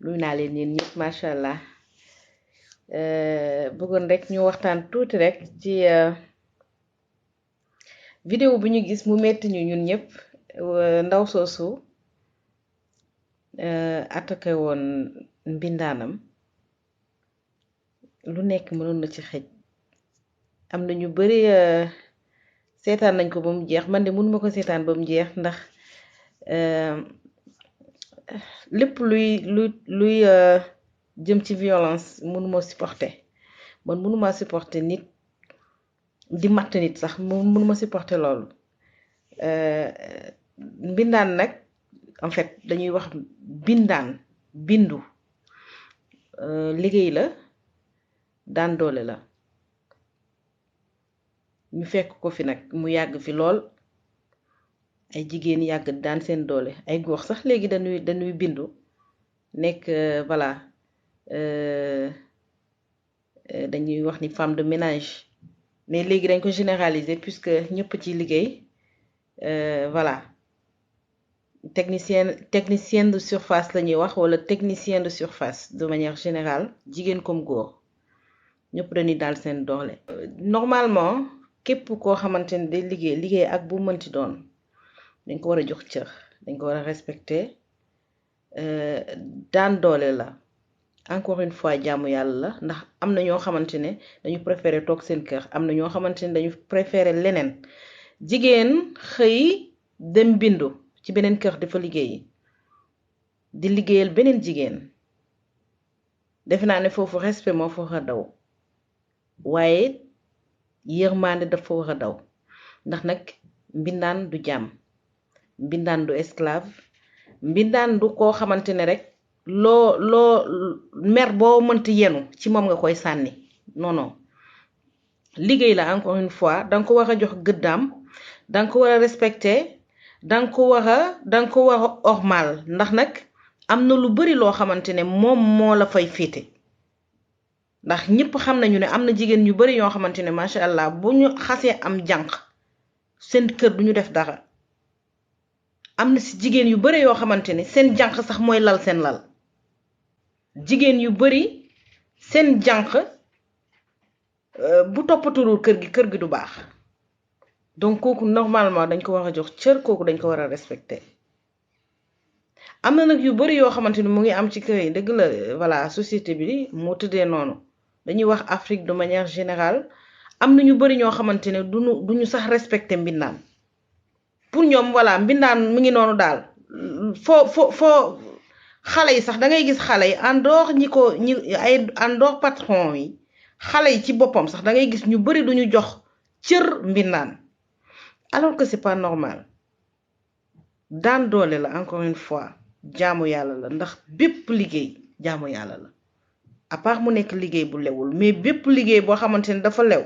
nuyu naa leen yéen ñëpp macha allah bëggoon rek ñu waxtaan tuuti rek ci vidéo bu ñu gis mu metti ñu ñun ñëpp ndaw soosu attaqué woon mbindaanam lu nekk mënoon na ci xëj am na ñu bari seetaan nañ ko ba mu jeex man de mënuma ko seetaan ba mu jeex ndax lépp luy jëm ci violence mënuma supporter man mënuma supporter nit di matt nit sax mënuma supporter loolu mbindaan nag en fait dañuy wax bindu liggéey la daan doole la ñu fekk ko fi nag mu yàgg fi lool ay jigéen yàgg daan seen doole ay góor sax léegi dañuy bindu nekk voilà dañuy wax ni femme de ménage mais léegi dañ ko généraliser puisque ñëpp ci liggéey voilà technicienne de surface la ñuy wax wala technicien de surface de manière générale jigéen comme góor ñëpp dañuy daal seen doole normalement képp koo xamante ne day liggéey ak bu mënti doon dañ ko war a jox cër dañ ko war a respecter daan doole la encore une fois jaamu yàlla la ndax am na ñoo xamante ne dañu préférer toog seen kër am na ñoo xamante ne dañu préférer leneen jigéen xëy dem bindu ci beneen kër dafa liggéey di liggéeyal beneen jigéen defe naa ne foofu respect moo fa war a daw waaye yërmande dafa war a daw ndax nag mbindaan du jaam mbindaan du esclave mbindaan du koo xamante ne rek loo mer boo mënti yenu ci moom nga koy sànni non non liggéey la encore une fois danga ko war a jox gëddaam danga ko war a respecter danga ko war a ormal ndax nag am na lu bari loo xamante ne moom moo la fay féete ndax ñëpp xam nañu ne am na jigéen ñu bari yoo xamante ne macha allah bu ñu xasee am jànq seen kër duñu def dara am na si jigéen yu bari yoo xamante ne seen jànq sax mooy lal seen lal jigéen yu bari seen jànq bu toppatulul kër gi du baax donc kooku normalement dañ ko war a jox cër kooku dañ ko war a respecter am na nag yu bari yoo xamante ne mu ngi am ci kër yi dëgg la voilà société bi moo tëddee noonu dañuy wax Afrique de manière générale am na ñu bari ñoo xamante ne duñu sax respecter mbindaan pour ñoom voilà mbindaan mu ngi noonu daal foo xale yi sax da ngay gis xale yi en dehors en dehors patron yi xale yi ci boppam sax da ngay gis ñu bari duñu jox cër mbindaan alors que c'est pas normal daan doole la encore une fois jaamu yàlla la ndax bépp liggéey jaamu yàlla la à part mu nekk liggéey bu lewul mais bépp liggéey boo xamante ne dafa lew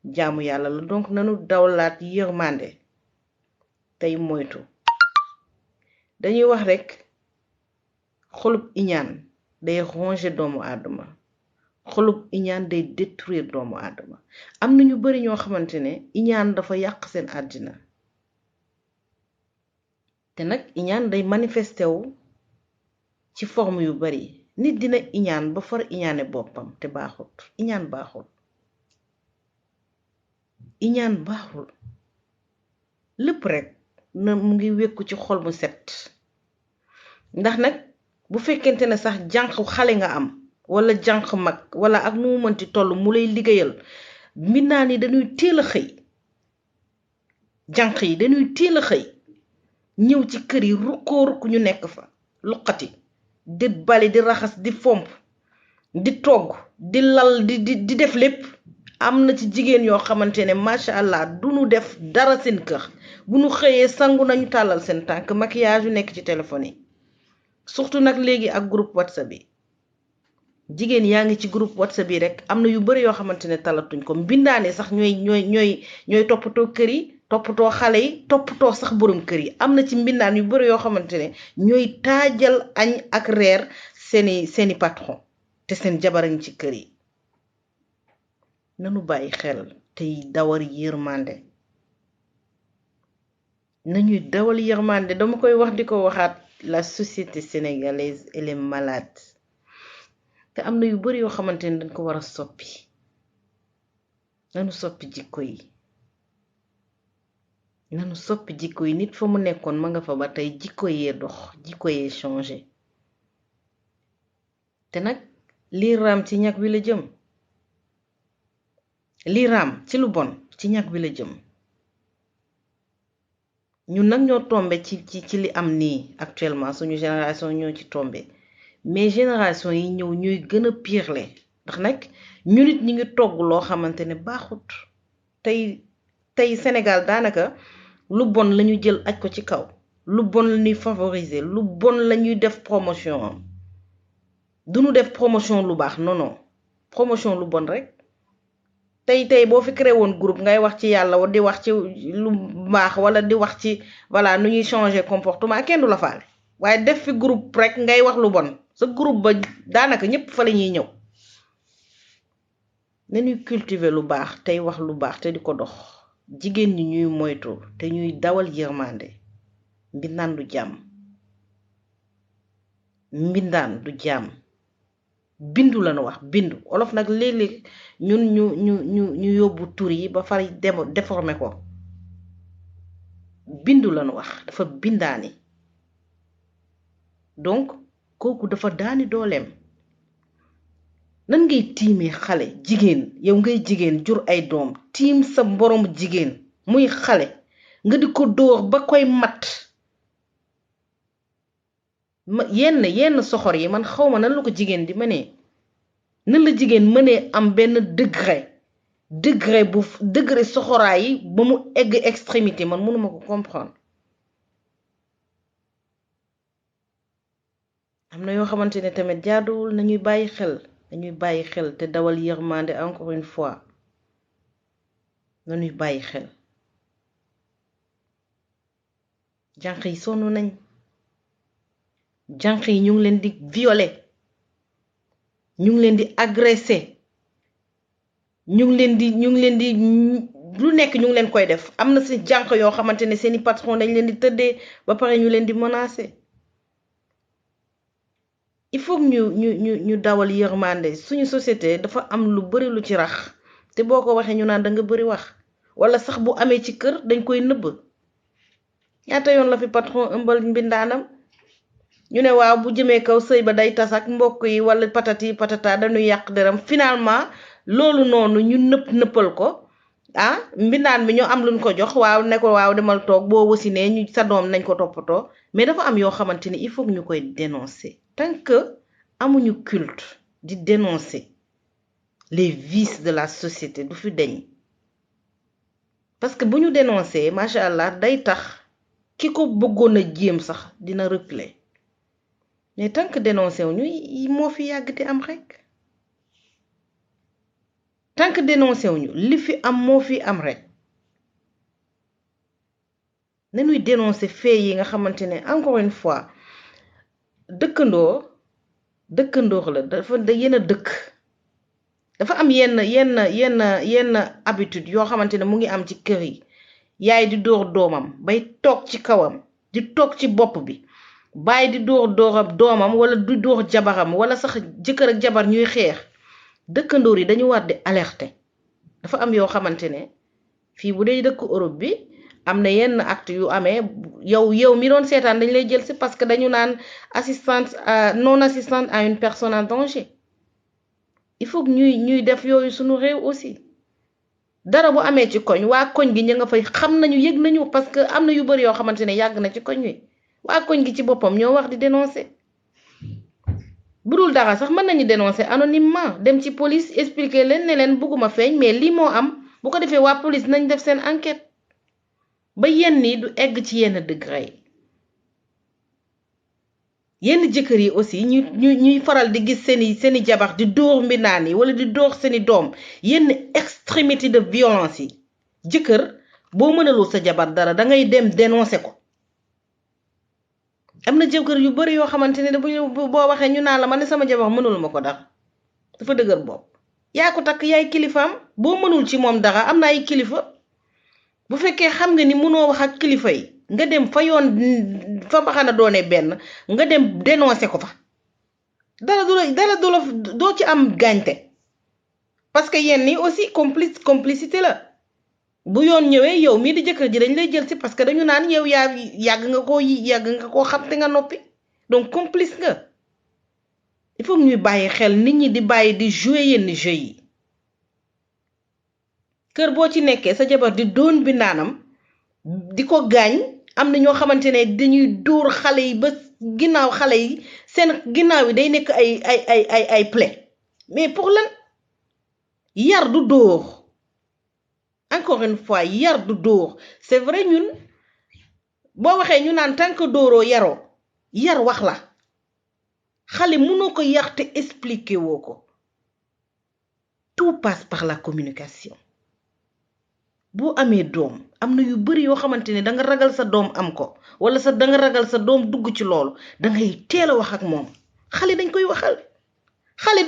jaamu yàlla la donc nanu dawlaat yërmande tey moytu dañuy wax rek xolub iñaan day ronger doomu aadama xolub iñaan day détruire doomu aadama am na ñu bari ñoo xamante ne iñaan dafa yàq seen àddina te nag iñaan day manifesté wu ci forme yu bari nit dina iñaan ba far iñaane boppam te baaxul iñaan baaxul lépp rek na mu ngi wekku ci xol mu set ndax nag bu fekkente ne sax jànq xale nga am wala jànq mag wala ak nu mu mënti toll mu lay liggéeyal mbindaan yi dañuy teel a xëy jànq yi dañuy teel a xëy ñëw ci kër yi rukk ñu nekk fa luqati di bali di raxas di fomp di togg di lal di def lépp am na ci jigéen yoo xamante ne macha allah duñu def dara seen kër bu ñu xëyee sangu nañu tàllal seen tànk maquillage yu nekk ci téléphone yi surtout nag léegi ak groupe WhatsApp yi jigéen yaa ngi ci groupe WhatsApp yi rek am na yu bari yoo xamante ne talatuñ ko mbindaane sax ñooy toppatoo kër yi toppatoo xale yi toppatoo sax borom kër yi am na ci mbindaan yu bari yoo xamante ne ñooy taajal añ ak reer seeni patron te seen jabarañ ci kër yi nanu bàyyi xel tey dawal yërmande nañuy dawal yërmande dama koy wax di ko waxaat la société sénégalaise elle est malade te am na yu bari yoo xamante ne dañ ko war a soppi nanu soppi jikko yi nit fa mu nekkoon ma nga fa ba tey jikko yee dox jikko yee changé te nag lii raam ci ñag wi la jëm lii raam ci lu bon ci ñag wi la jëm ñun nag ñoo tombé ci li am nii actuellement suñu génération ñoo ci tombé mais génération yi ñëw ñooy gën a pirle ndax nag ñu nit ñi ngi togg loo xamante ne baaxut tey Sénégal daanaka lu bon lañu jël aj ko ci kaw lu bon la ñuy favoriser lu bon la ñuy def promotion am duñu def promotion lu baax non promotion lu bon rek tey boo fi créé woon groupe ngay wax ci yàlla di wax ci lu baax wala di wax ci voilà nu ñuy changer comportement kenn du la faale waaye def fi groupe rek ngay wax lu bon sa groupe ba daanaka ñëpp fa la ñuy ñëw nañuy cultiver lu baax tey wax lu baax te di ko dox jigéen ñi ñuy moytu te ñuy dawal yërmande mbindaan du jàmm bindu lañu wax bindu olof nag léeg-léeg ñun ñu yóbbu tur yi ba far déformé ko bindu lañu wax dafa bindaani donc kooku dafa daani dooleem nan ngay tiimee xale jigéen yow ngay jigéen jur ay doom tiim sa mborom jigéen muy xale nga di ko dóor ba koy mat yenn soxor yi man xawma nan la ko jigéen di mënee nan la jigéen mënee am benn degré soxoraay yi ba mu egg extrémité man mënuma ko comprendre am na yoo xamante ne tamit jaaduwul nañuy bàyyi xel te dawal yërmande encore une fois nañuy bàyyi xel jànq yi sonn nañ jànq yi ñu ngi leen di violer ñu ngi leen di agresser ñu ngi leen di lu nekk ñu ngi leen koy def am na si jànq yoo xamante ne seeni patron dañ leen di tëddee ba pare ñu leen di menacer il faut ñu dawal yërmande suñu société dafa am lu bari lu ci rax te boo ko waxee ñu naan da nga bari wax wala sax bu amee ci kër dañ koy nëbb ñaata yoon la fi patron ëmbal mbindaanam ñu ne waaw bu jëmee kaw sëy ba day tas ak mbokk yi wala patati patata dañuy yàq deram finalement loolu noonu ñu nëppal ko mbindaan bi ñoo am luñ ko jox waaw ne ko waaw demal toog boo wasinee ñu sa doom nañ ko toppatoo mais dafa am yoo xamante ni il faut que ñu koy dénoncer tant que amuñu culte di dénoncer les vices de la société du fi deñ parce que bu ñu dénoncer macha allah day tax ki ko bëggoon a jéem sax dina reculer mais tant que dénoncé wuñu moo fi yàgg di am rek tant que dénoncé wuñu li fi am moo fi am rek nañuy dénoncer fait yi nga xamante ne encore une fois dëkkandoo la dafa yéen a dëkk dafa am yenn habitude yoo xamante ne mu ngi am ci kër yi yaay di dóor doomam bay toog ci kawam di toog ci bopp bi baay di dóor doomam wala du dóor jabaram wala sax jëkkër ak jabar ñuy xeex dëkkandoor yi dañu war di alerter dafa am yoo xamante ne fii bu dee dëkk Europe bi am na yenn acte yu amee yow mi doon seetaan dañ lay jël si parce que dañu naan non assistante à une personne en danger il faut que ñuy def yooyu suñu réew aussi dara bu amee ci koñ waa koñ gi ña nga fay xam nañu yëg nañu parce que am na yu bari yoo xamante ne yàgg na ci koñ wi waa koñ gi ci boppam ñoo wax di dénoncer bu dul dara sax mën nañu dénoncer anonymement dem ci police expliquer leen ne leen bëgguma feeñ mais lii moo am bu ko defee waa police nañ def seen enquête ba yenn yi du egg ci yenn degré yi yenn jëkkër yi aussi ñuy faral di gis seeni jabar di dóor mbindaan yi wala di dóor seeni doom yenn extrémité de violence yi jëkkër boo mënalul sa jabar dara da ngay dem dénoncer ko am na jëkkër yu bari yoo xamante ne boo waxee ñu naan la man ne sama jabar mënul ma ko dara dafa dëgër bopp yaa ko takk yaay kilifaam boo mënul ci moom dara am na ay kilifa bu fekkee xam nga ni mënoo wax ak kilifa yi nga dem fa yoon fa mbaxana doone benn nga dem dénoncer ko fa dara du la doo ci am gaañte parce que yenn yi aussi complicité la bu yoon ñëwee yow mii di jëkkër ji dañ lay jël si parce que dañu naan yow yaa yàgg nga koo xam te nga noppi donc complice nga il faut ñuy bàyyi xel nit ñi di bàyyi di jouer yenn jeu yi kër boo ci nekkee sa jabar di doon bi naanam di ko gaañ am na ñoo xamante ne dañuy dóor xale yi ba ginnaaw xale yi seen ginnaaw yi day nekk ay plaie mais pour lan yar du dóor encore une fois yar du dóor c'est vrai ñun boo waxee ñu naan tant que dóoroo yaroo yar wax la xale mënoo ko yar te expliquer woo ko tout passe par la communication boo amee doom am na yu bari yoo xamante ne danga ragal sa doom am ko wala sa danga ragal sa doom dugg ci loolu dangay teel a wax ak moom xale dañ koy waxal xale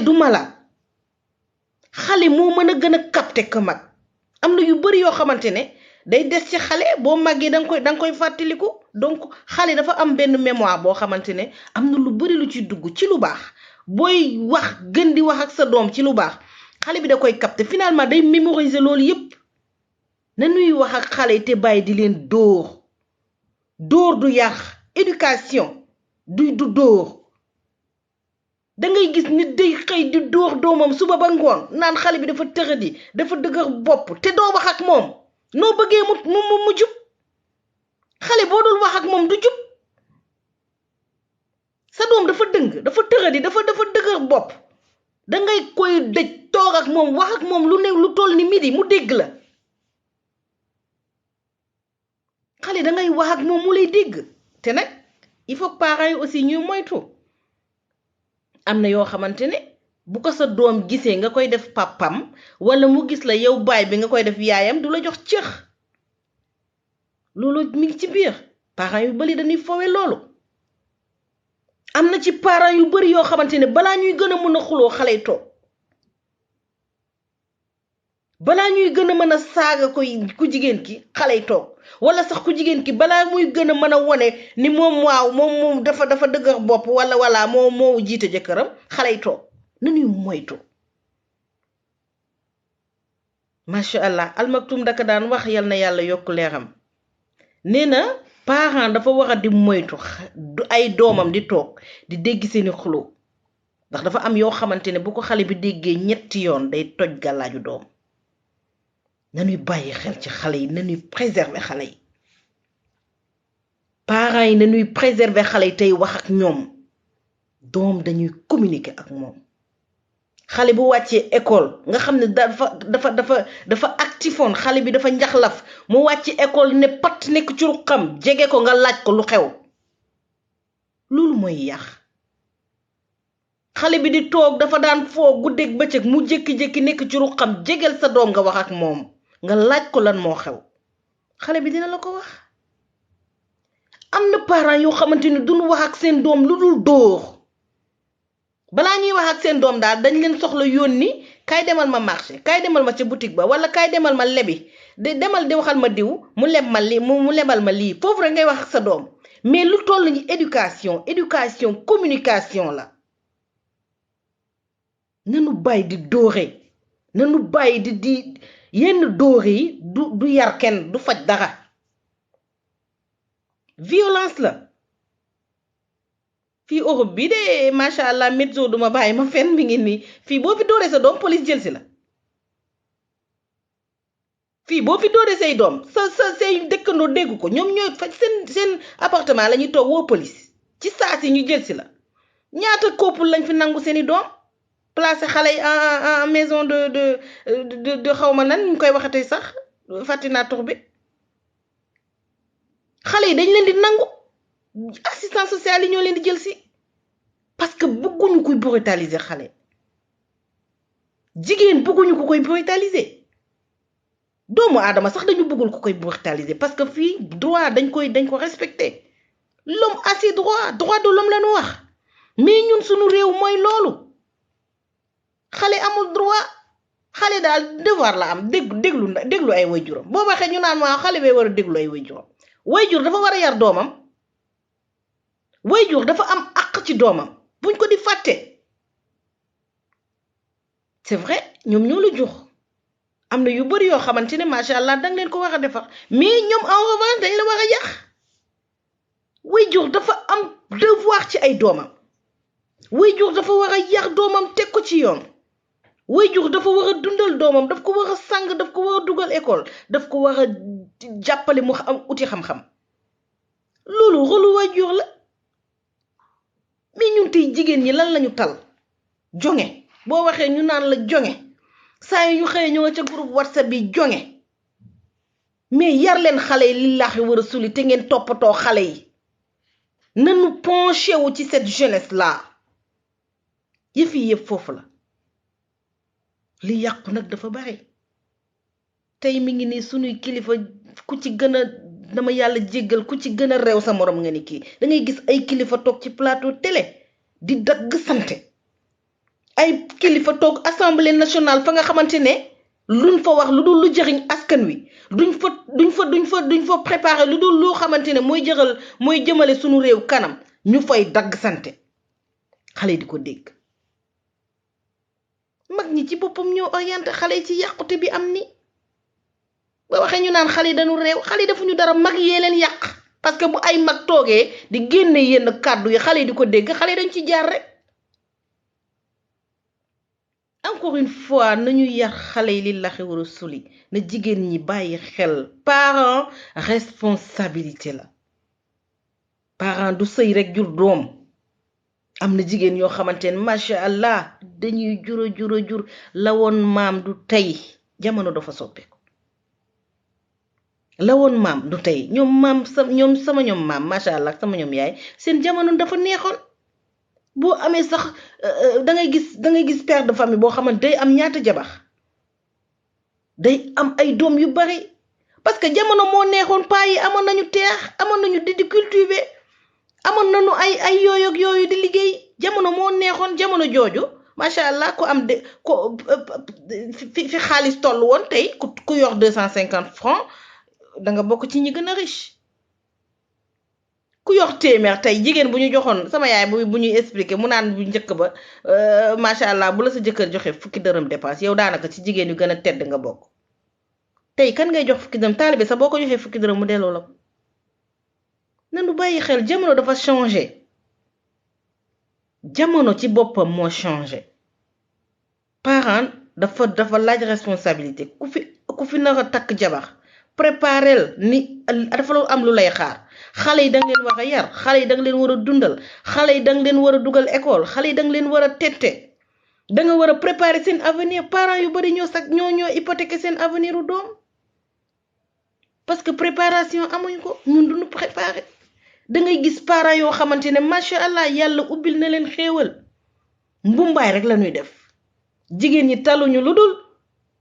du mala xale moo mën a gën a capter que mag am na yu bari yoo xamante ne day des ci xale boo màggee danga koy fàttaliku donc xale dafa am benn mémoire boo xamante ne am na lu bari lu ci dugg ci lu baax booy wax gën di wax ak sa doom ci lu baax xale bi da koy capter finalement day mémoriser loolu yépp na nuy wax ak xale te bàyyi di leen dóor du yàq éducation du dóor dangay gis nit day xëy di dóor doomam suba ba ngoon naan xale bi dafa tëradi dafa dëgër bopp te doo wax ak moom noo bëggee mu jub xale boo dul wax ak moom du jub sa doom dafa dëng dafa tëradi dafa dëgër bopp dangay koy dëj toog ak moom wax ak moom lu ne lu toll ni midi mu dégg la xale dangay wax ak moom mu lay dégg te nag il faut que parents yi aussi ñuy moytu am na yoo xamante ne bu ko sa doom gisee nga koy def papam wala mu gis la yow baay bi nga koy def yaayam du la jox cër loolu mi ngi ci biir parents yu bari dañuy fowe loolu am na ci parents yu bari yoo xamante ne balaa ñuy gën a mën a xuloo xale yi toog balaa ñuy gën a mën a saaga ku jigéen ki xale yi toog wala sax ku jigéen ki balaa muy gën a mën a wone ni moom dafa dëgër bopp wala moo jiite jëkkëram xale yi toog nañuy moytu macha allah almaktum daka daan wax yal na yàlla yokk leeram nee na parent dafa war a di moytu ay doomam di toog di dégg seeni xuloo ndax dafa am yoo xamante ne bu ko xale bi déggee ñetti yoon day toj gàllaaju doom nañuy bàyyi xel ci xale yi nañuy préserver xale yi parents yi nañuy préserver xale yi tey wax ak ñoom doom dañuy communiquer ak moom xale bu wàccee école nga xam ne dafa actifoon xale bi dafa njaxlaf mu wàcc école ne pat nekk ci ruqam jege ko nga laaj ko lu xew loolu mooy yàq xale bi di toog dafa daan foo guddeeg bëccëg mu jékki-jékki nekk ci ruqam jegeel sa doom nga wax ak moom nga laaj ko lan moo xew xale bi dina la ko wax am na parents yoo xamante ni duñu wax ak seen doom lu dul dóor balaa ñuy wax ak seen doom daal dañ leen soxla yónni kaay demal ma marché kaay demal ma ca boutique ba wala kaay demal ma lebi demal di waxal ma diw mu leb ma lii mu lebal ma lii foofu rek ngay wax ak sa doom mais lu toll ni éducation communication la nanu bàyyi di dóore nanu bàyyi di yenn dóore yi du yar kenn du faj dara violence la fii Europe bi de macha allah mezzo duma bàyyi ma fenn mi ngi nii fii boo fi dóoree sa doom police jël si la fii boo fi dóoree say doom say dëkkandoo dégg ko ñoom ñooy faj seen appartement la ñuy toog woo police ci saa si ñu jël si la ñaata couple lañ fi nangu seeni doom placé xale yi en maison de xawma nan ñu koy waxatee sax fàtti naa tur bi xale yi dañ leen di nangu assistance sociale yi ñoo leen di jël si parce que bëgguñu koy brutaliser xale jigéen bëgguñu ko koy brutaliser doomu aadama sax dañu bëggul ko koy brutaliser parce que fii droit dañ ko respecter l'homme a ses droits de l'homme la ñu wax mais ñun suñu réew mooy loolu xale amul droit xale daal devoir la am déglu ay waajuram boo waxee ñu naan ma xale bee war a déglu ay waajuram waajur dafa war a yar doomam waajur dafa am àq ci doomam buñ ko di fàtte c'est vrai ñoom ñoo la jox am na yu bari yoo xamante ne macha allah danga leen ko war a defar mais ñoom en revanche dañ la war a yàq waajur dafa am devoir ci ay doomam waajur dafa war a yar doomam teg ko ci yoon waajur dafa war a dundal doomam daf ko war a sàng daf ko war a dugal école daf ko war a jàppale mu am uti xam-xam loolu rôle waajur la mais ñun tey jigéen ñi lan lañu tal jonge boo waxee ñu naan la jonge saa yu ñu xëyee ñoo ca groupe WhatsApp bi jonge mais yar leen xale yi lillaahi wa rasuli te ngeen toppatoo xale yi nanu penché wu ci cette jeunesse là yëf yi yëpp foofu la li yàqu nag dafa bari tey mi ngi nii sunuy kilifa ku ci gën a dama yàlla jéggal ku ci gën a réew sa morom nga ni kii da ngay gis ay kilifa toog ci plateau télé di dagg sante ay kilifa toog assemblée nationale fa nga xamante ne luñ fa wax lu dul lu jëriñ askan wi duñ fa préparer lu dul loo xamante ne mooy jëmale sunu réew kanam ñu fay dagg sante xale di ko dégg mag ñi ci boppam ñoo orienté xale yi ci yàqute bi am ni ba waxee ñu naan xale yi dañu réew xale yi defuñu dara mag yee leen yàq parce que bu ay mag toogee di génne yenn kàddu yi xale yi di ko dégg xale yi dañ ci jaar rek encore une fois nañu yar xale yi lillahi wa rasuli na jigéen ñi bàyyi xel parent responsabilité la parent du sëy rek jur doom am na jigéen yoo xamante ne macha allah dañuy jur la woon maam du tey jamono dafa soppeeku la woon maam du tey ñoom maam macha allah sama ñoom yaay seen jamono dafa neexoon boo amee sax da ngay gis père de famille boo xamante day am ñaata jabar day am ay doom yu bari parce que jamono moo neexoon paa yi amoon nañu terre amoon nañu di cultiver amoon nañu ay yooyu di liggéey jamono moo neexoon jamono jooju macha allah ku am fi xaalis toll woon tey ku yor 250 francs da nga bokk ci ñi gën a riche ku yor téeméer tey jigéen bu ñu joxoon sama yaay bu ñuy expliquer mu naan bu njëkk ba macha allah bu la sa jëkkër joxe fukki dërëm dépense yow daanaka ci jigéen yu gën a tedd nga bokk tey kan ngay jox fukki dërëm taalibe sax boo ko joxee fukki dërëm mu delloo la ko nanu bàyyi xel jamono dafa changé jamono ci boppam moo changé parent dafa laaj responsabilité ku fi nar a takk jabar préparel ni dafa am lu lay xaar xale yi danga leen war a yar xale yi danga leen war a dundal xale yi danga leen war a dugal école xale yi danga leen war a tette danga war a préparer seen avenir parents yu bari ñoo hypothéquer seen avenir u doom parce que préparation amuñ ko ñun duñu préparer dangay gis parents yoo xamante ne macha allah yàlla ubbil na leen xéewal mbumbaay rek la ñuy def jigéen ñi taluñu lu dul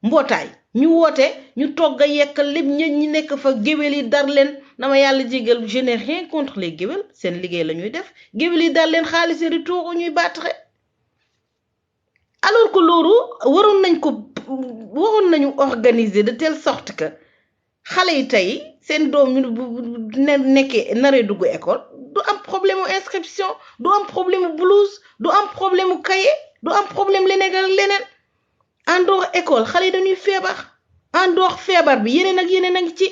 mbootaay ñu woote ñu togg a yekk lépp ñi nekk fa géwél yi dar leen dama yàlla jégal je n'ai rien contre les géwél seen liggéey la ñuy def géwél yi dar leen xaalis yi retour ñuy battre alors que loolu waroon nañu organiser de telle sorte que xale yi tey seen doom ñu nekkee naree dugg école du am problème mu inscription du am problème mu blouse du am problème mu cahier du am problème leneen en dehors école xale yi dañuy feebar en dehors feebar bi yeneen a ngi ci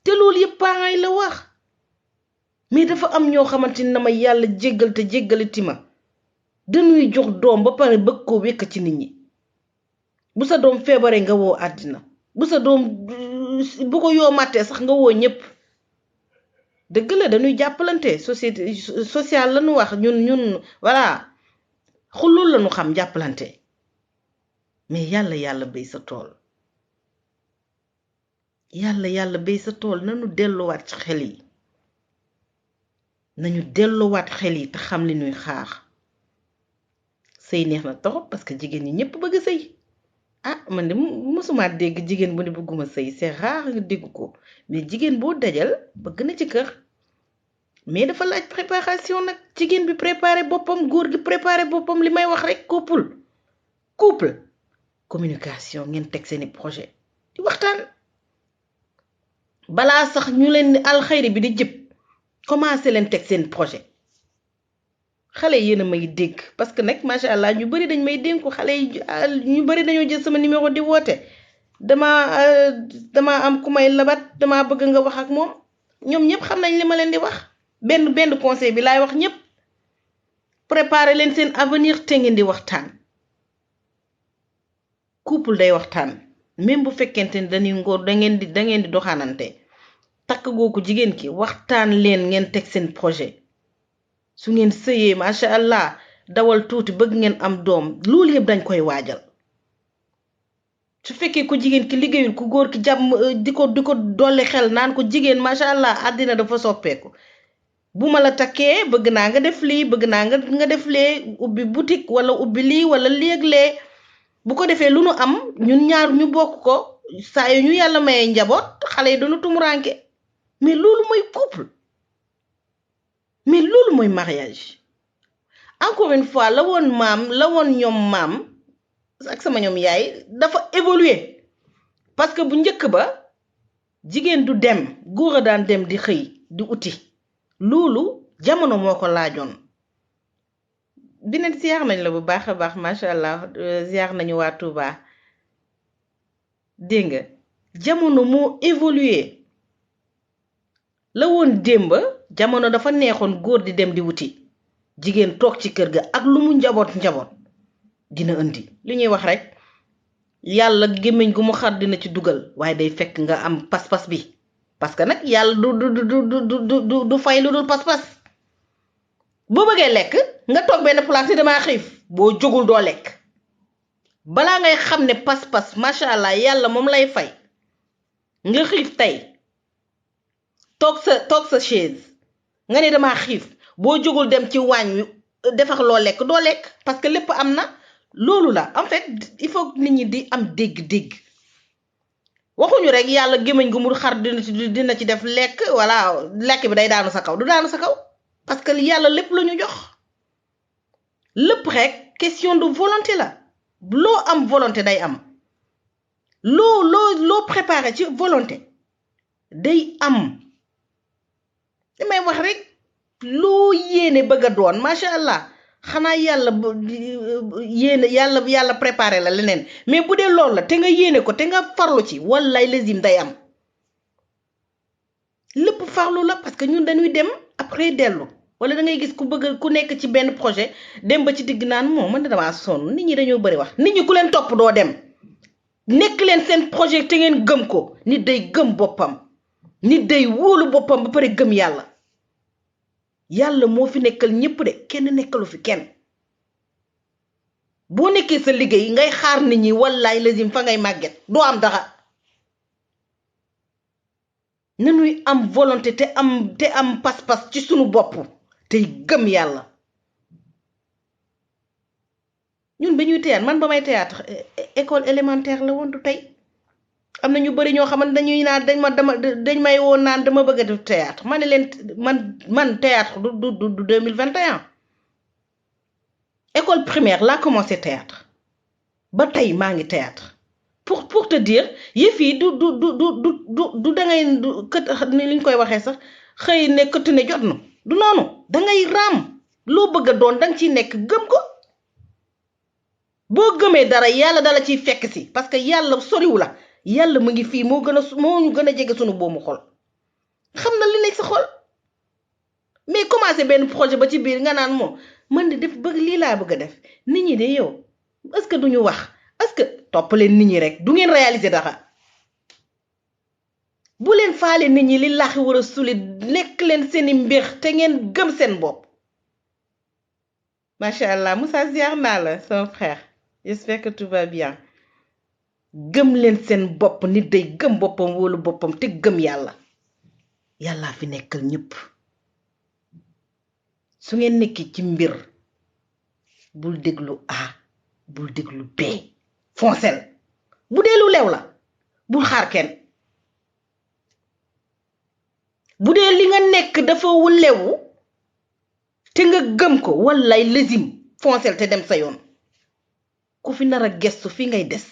te loolu yëpp parents yi la wax mais dafa am ñoo xamante ni na ma yàlla jéggal te jéggalati ma dañuy jox doom ba pare bëgg koo wékk ci nit ñi bu sa doom feebaree nga woo àddina bu sa doom bu ko yoo màttee sax nga woo ñëpp dëgg la dañuy jàppalante société sociale lañu wax ñun voilà xulul lañu xam jàppalante mais yàlla béy sa tool yàlla béy sa tool nañu delluwaat ci xel yi nañu delluwaat xel yi te xam li ñuy xaar sëy neex na torop parce que jigéen ñi ñëpp bëgg sëy man de mosuma dégg jigéen bu ne bëgguma sëy c'est rare nga dégg ko mais jigéen boo dajal bëgg na ci kër mais dafa laaj préparation nag jigéen bi préparé boppam góor gi préparé boppam li may wax rek couple communication ngeen teg seeni projet di waxtaan balaa sax ñu leen alxayri bi di jëpp commencé leen teg seen projet xale yi yéen a may dégg parce que nag macha allah ñu bari dañ may dénku xale yi ñu bari dañoo jël sama numéro di woote dama am ku may labat dama bëgg nga wax ak moom ñoom ñëpp xam nañ li ma leen di wax benn conseil bi laay wax ñëpp préparer leen seen avenir te ngeen di waxtaan couple day waxtaan même bu fekkente ni dañuy ngóor da ngeen di doxaanante takk googu jigéen ki waxtaan leen ngeen teg seen projet su ngeen sëyee macha allah dawal tuuti bëgg ngeen am doom loolu yëpp dañ koy waajal su fekkee ko jigéen ki liggéeyul ku góor ki jàmm di ko dolli xel naan ko jigéen macha allah àddina dafa soppeeku bu ma la takkee bëgg naa nga def lii bëgg naa nga def lee ubbi boutique wala ubbi lii wala léeg-lee bu ko defee lu nu am ñun ñaar ñu bokk ko saa yu ñu yàlla mayee njaboot xale yi dañu tumuranke mais loolu mooy couple mais loolu mooy mariage encore une fois la woon ñoom maam ak sama ñoom yaay dafa évoluer parce que bu njëkk ba jigéen du dem góor a daan dem di xëy di uti loolu jamono moo ko laajoon bineen ziar nañ la bu baax a baax macha allah ziar nañu waa Touba dégg nga jamono moo évoluer la woon démb jamono dafa neexoon góor di dem di wuti jigéen toog ci kër ga ak lu mu njaboot dina indi li ñuy wax rek yàlla gémmiñ gu mu xar dina ci dugal waaye day fekk nga am pas-pas bi parce que nag yàlla du fay lu dul pas-pas boo bëggee lekk nga toog benn place ni damaa xiif boo jógul doo lekk balaa ngay xam ne pas-pas macha allah yàlla moom lay fay nga xiif tey toog sa chaise nga ne damaa xiif boo jógul dem ci waañ wi defar loo lekk doo lekk parce que lépp am na loolu la en fait il faut nit ñi di am dégg-dégg waxuñu rek yàlla gémmiñ gu mu xar dina ci def lekk wala lekk bi day daanu sa kaw du daanu sa kaw parce que yàlla lépp la ñu jox lépp rek question de volonté la loo am volonté day am loo préparé ci volonté day am damay wax rek loo yéene bëgg a doon macha allah xanaa yàlla yéene yàlla préparé la leneen mais bu dee loolu la te nga yéene ko te nga farlu ci wallaay lazim day am lépp farlu la parce que ñun dañuy dem après dellu wala da ngay gis ku nekk ci benn projet dem ba ci digg naan moom man damaa sonn nit ñi dañoo bëri wax nit ñi ku leen topp doo dem nekk leen seen projet te ngeen gëm ko nit day gëm boppam nit day wóolu boppam ba pare gëm yàlla moo fi nekkal ñëpp de kenn nekkalu fi kenn boo nekkee sa liggéey ngay xaar nit ñi wallaay lazim fa ngay màgget doo am dara nanuy am volonté te am pas-pas ci sunu bopp tey gëm yàlla ñun ba ñuy théâtre man ba may théâtre école élémentaire la woon du tey am na ñu bari ñoo xamante dañuy naan dañ may woon naan dama bëgg a def théâtre ma ne leen man théâtre du 2021 école primaire laa commencé théâtre ba tey maa ngi théâtre pour te dire yëf yi du dangay ni liñ koy waxee sax xëy ne këtt ne jot na du noonu dangay raam loo bëgg a doon danga ciy nekk gëm ko boo gëmee dara yàlla dala ciy fekk si parce que yàlla soriwu la yàlla mu ngi fii moo ñu gën a jege sunu boomu xol xam na li nekk sa xol mais commencé benn projet ba ci biir nga naan moom man de def bëgg lii laa bëgg a def nit ñi de yow est-ce que duñu wax est-ce que topp leen nit ñi rek du ngeen réaliser dara bu leen faale nit ñi li laaxi war a suli nekk leen seeni mbir te ngeen gëm seen bopp macha allah Moussa ziar naa la sama frère j'espère que tout va bien gëm leen seen bopp nit day gëm boppam wóolu boppam te gëm yàllaa fi nekkal ñëpp su ngeen nekki ci mbir bul déglu A bul déglu B foncel bu dee lu lew la bul xaar kenn bu dee li nga nekk dafa wu lewu te nga gëm ko wallaay lazim foncel te dem sa yoon ku fi nar a gestu fi ngay des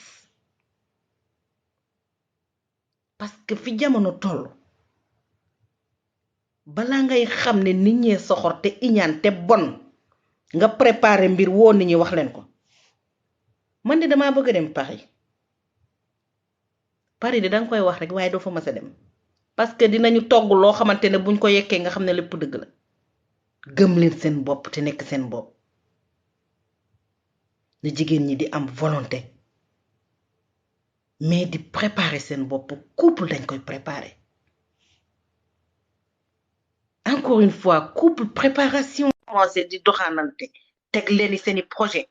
parce que fi jamono toll balaa ngay xam ne nit ñee soxor te iñaan te bon nga préparer mbir woo nit ñi wax leen ko man de damaa bëgg a dem Paris de danga koy wax rek waaye doo fa mës a dem parce que dinañu togg loo xamante ne buñ ko yekkee nga xam ne lépp dëgg la gëm leen seen bopp te nekk seen bopp na jigéen ñi di am volonté mais di préparer seen bopp couple dañ koy préparer encore une fois couple préparation commencé di doxaanante teg leen seeni projet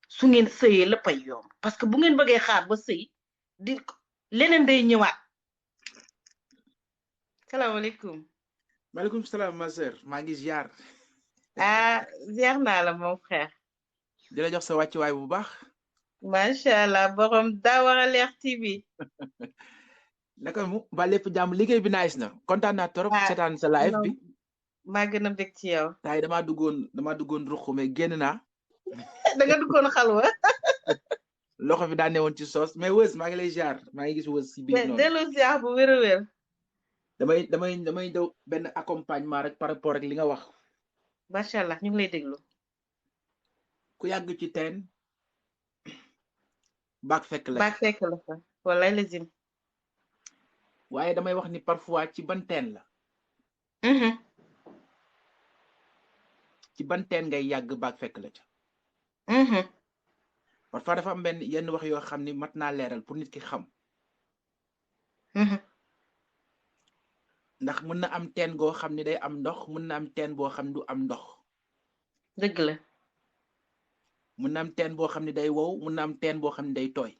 su ngeen sëyee lépp ay yomb parce que bu ngeen bëggee xaar ba sëy di leneen day ñëwaat salaamaaleykum maaleykum salaam ma sœur maa ngi ziar ziar naa la mon frère di la jox sa wàccuwaay bu baax macha allah borom Daawara Leer TV naka mu ba lépp jàmm liggéey bi nice na kontaan naa trop seetaan sa live bi maa gën a bég ci yow taay damaa duggoon ruq mais génn naa da nga duggoon xalwa loxo bi daa newoon ci soos mais wës maa ngi lay ziar maa ngi gis wës si biir noonu dellu ziar bu wér a wér damay daw benn accompagnement rek par rapport ak li nga wax macha allah ñu ngi lay déglu ku yàgg ci teen baag fekk la fa wallaay lazim waaye damay wax ni parfois ci ban teen la ci ban teen ngay yàgg baag fekk la ca parfois dafa am benn yenn wax yoo xam ni mat naa leeral pour nit ki xam ndax mën na am teen goo xam ni day am ndox mën na am teen boo xam ni du am ndox dëgg la mën na am teen boo xam ni day wow mën na am teen boo xam ni day tooy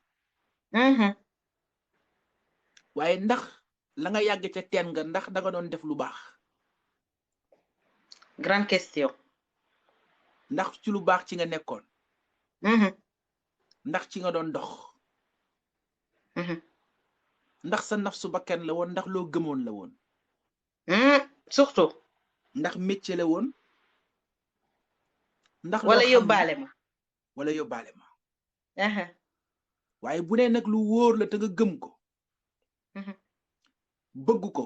waaye ndax la nga yàgg ca teen nga ndax da nga doon def lu baax grande question ndax ci lu baax ci nga nekkoon ndax ci nga doon dox ndax sa nafsu bakkan la woon ndax loo gëmoon la woon surtout ndax métier la woon ndax wala yóbbaale ma waaye bu nee nag lu wóor la te nga gëm ko bëgg ko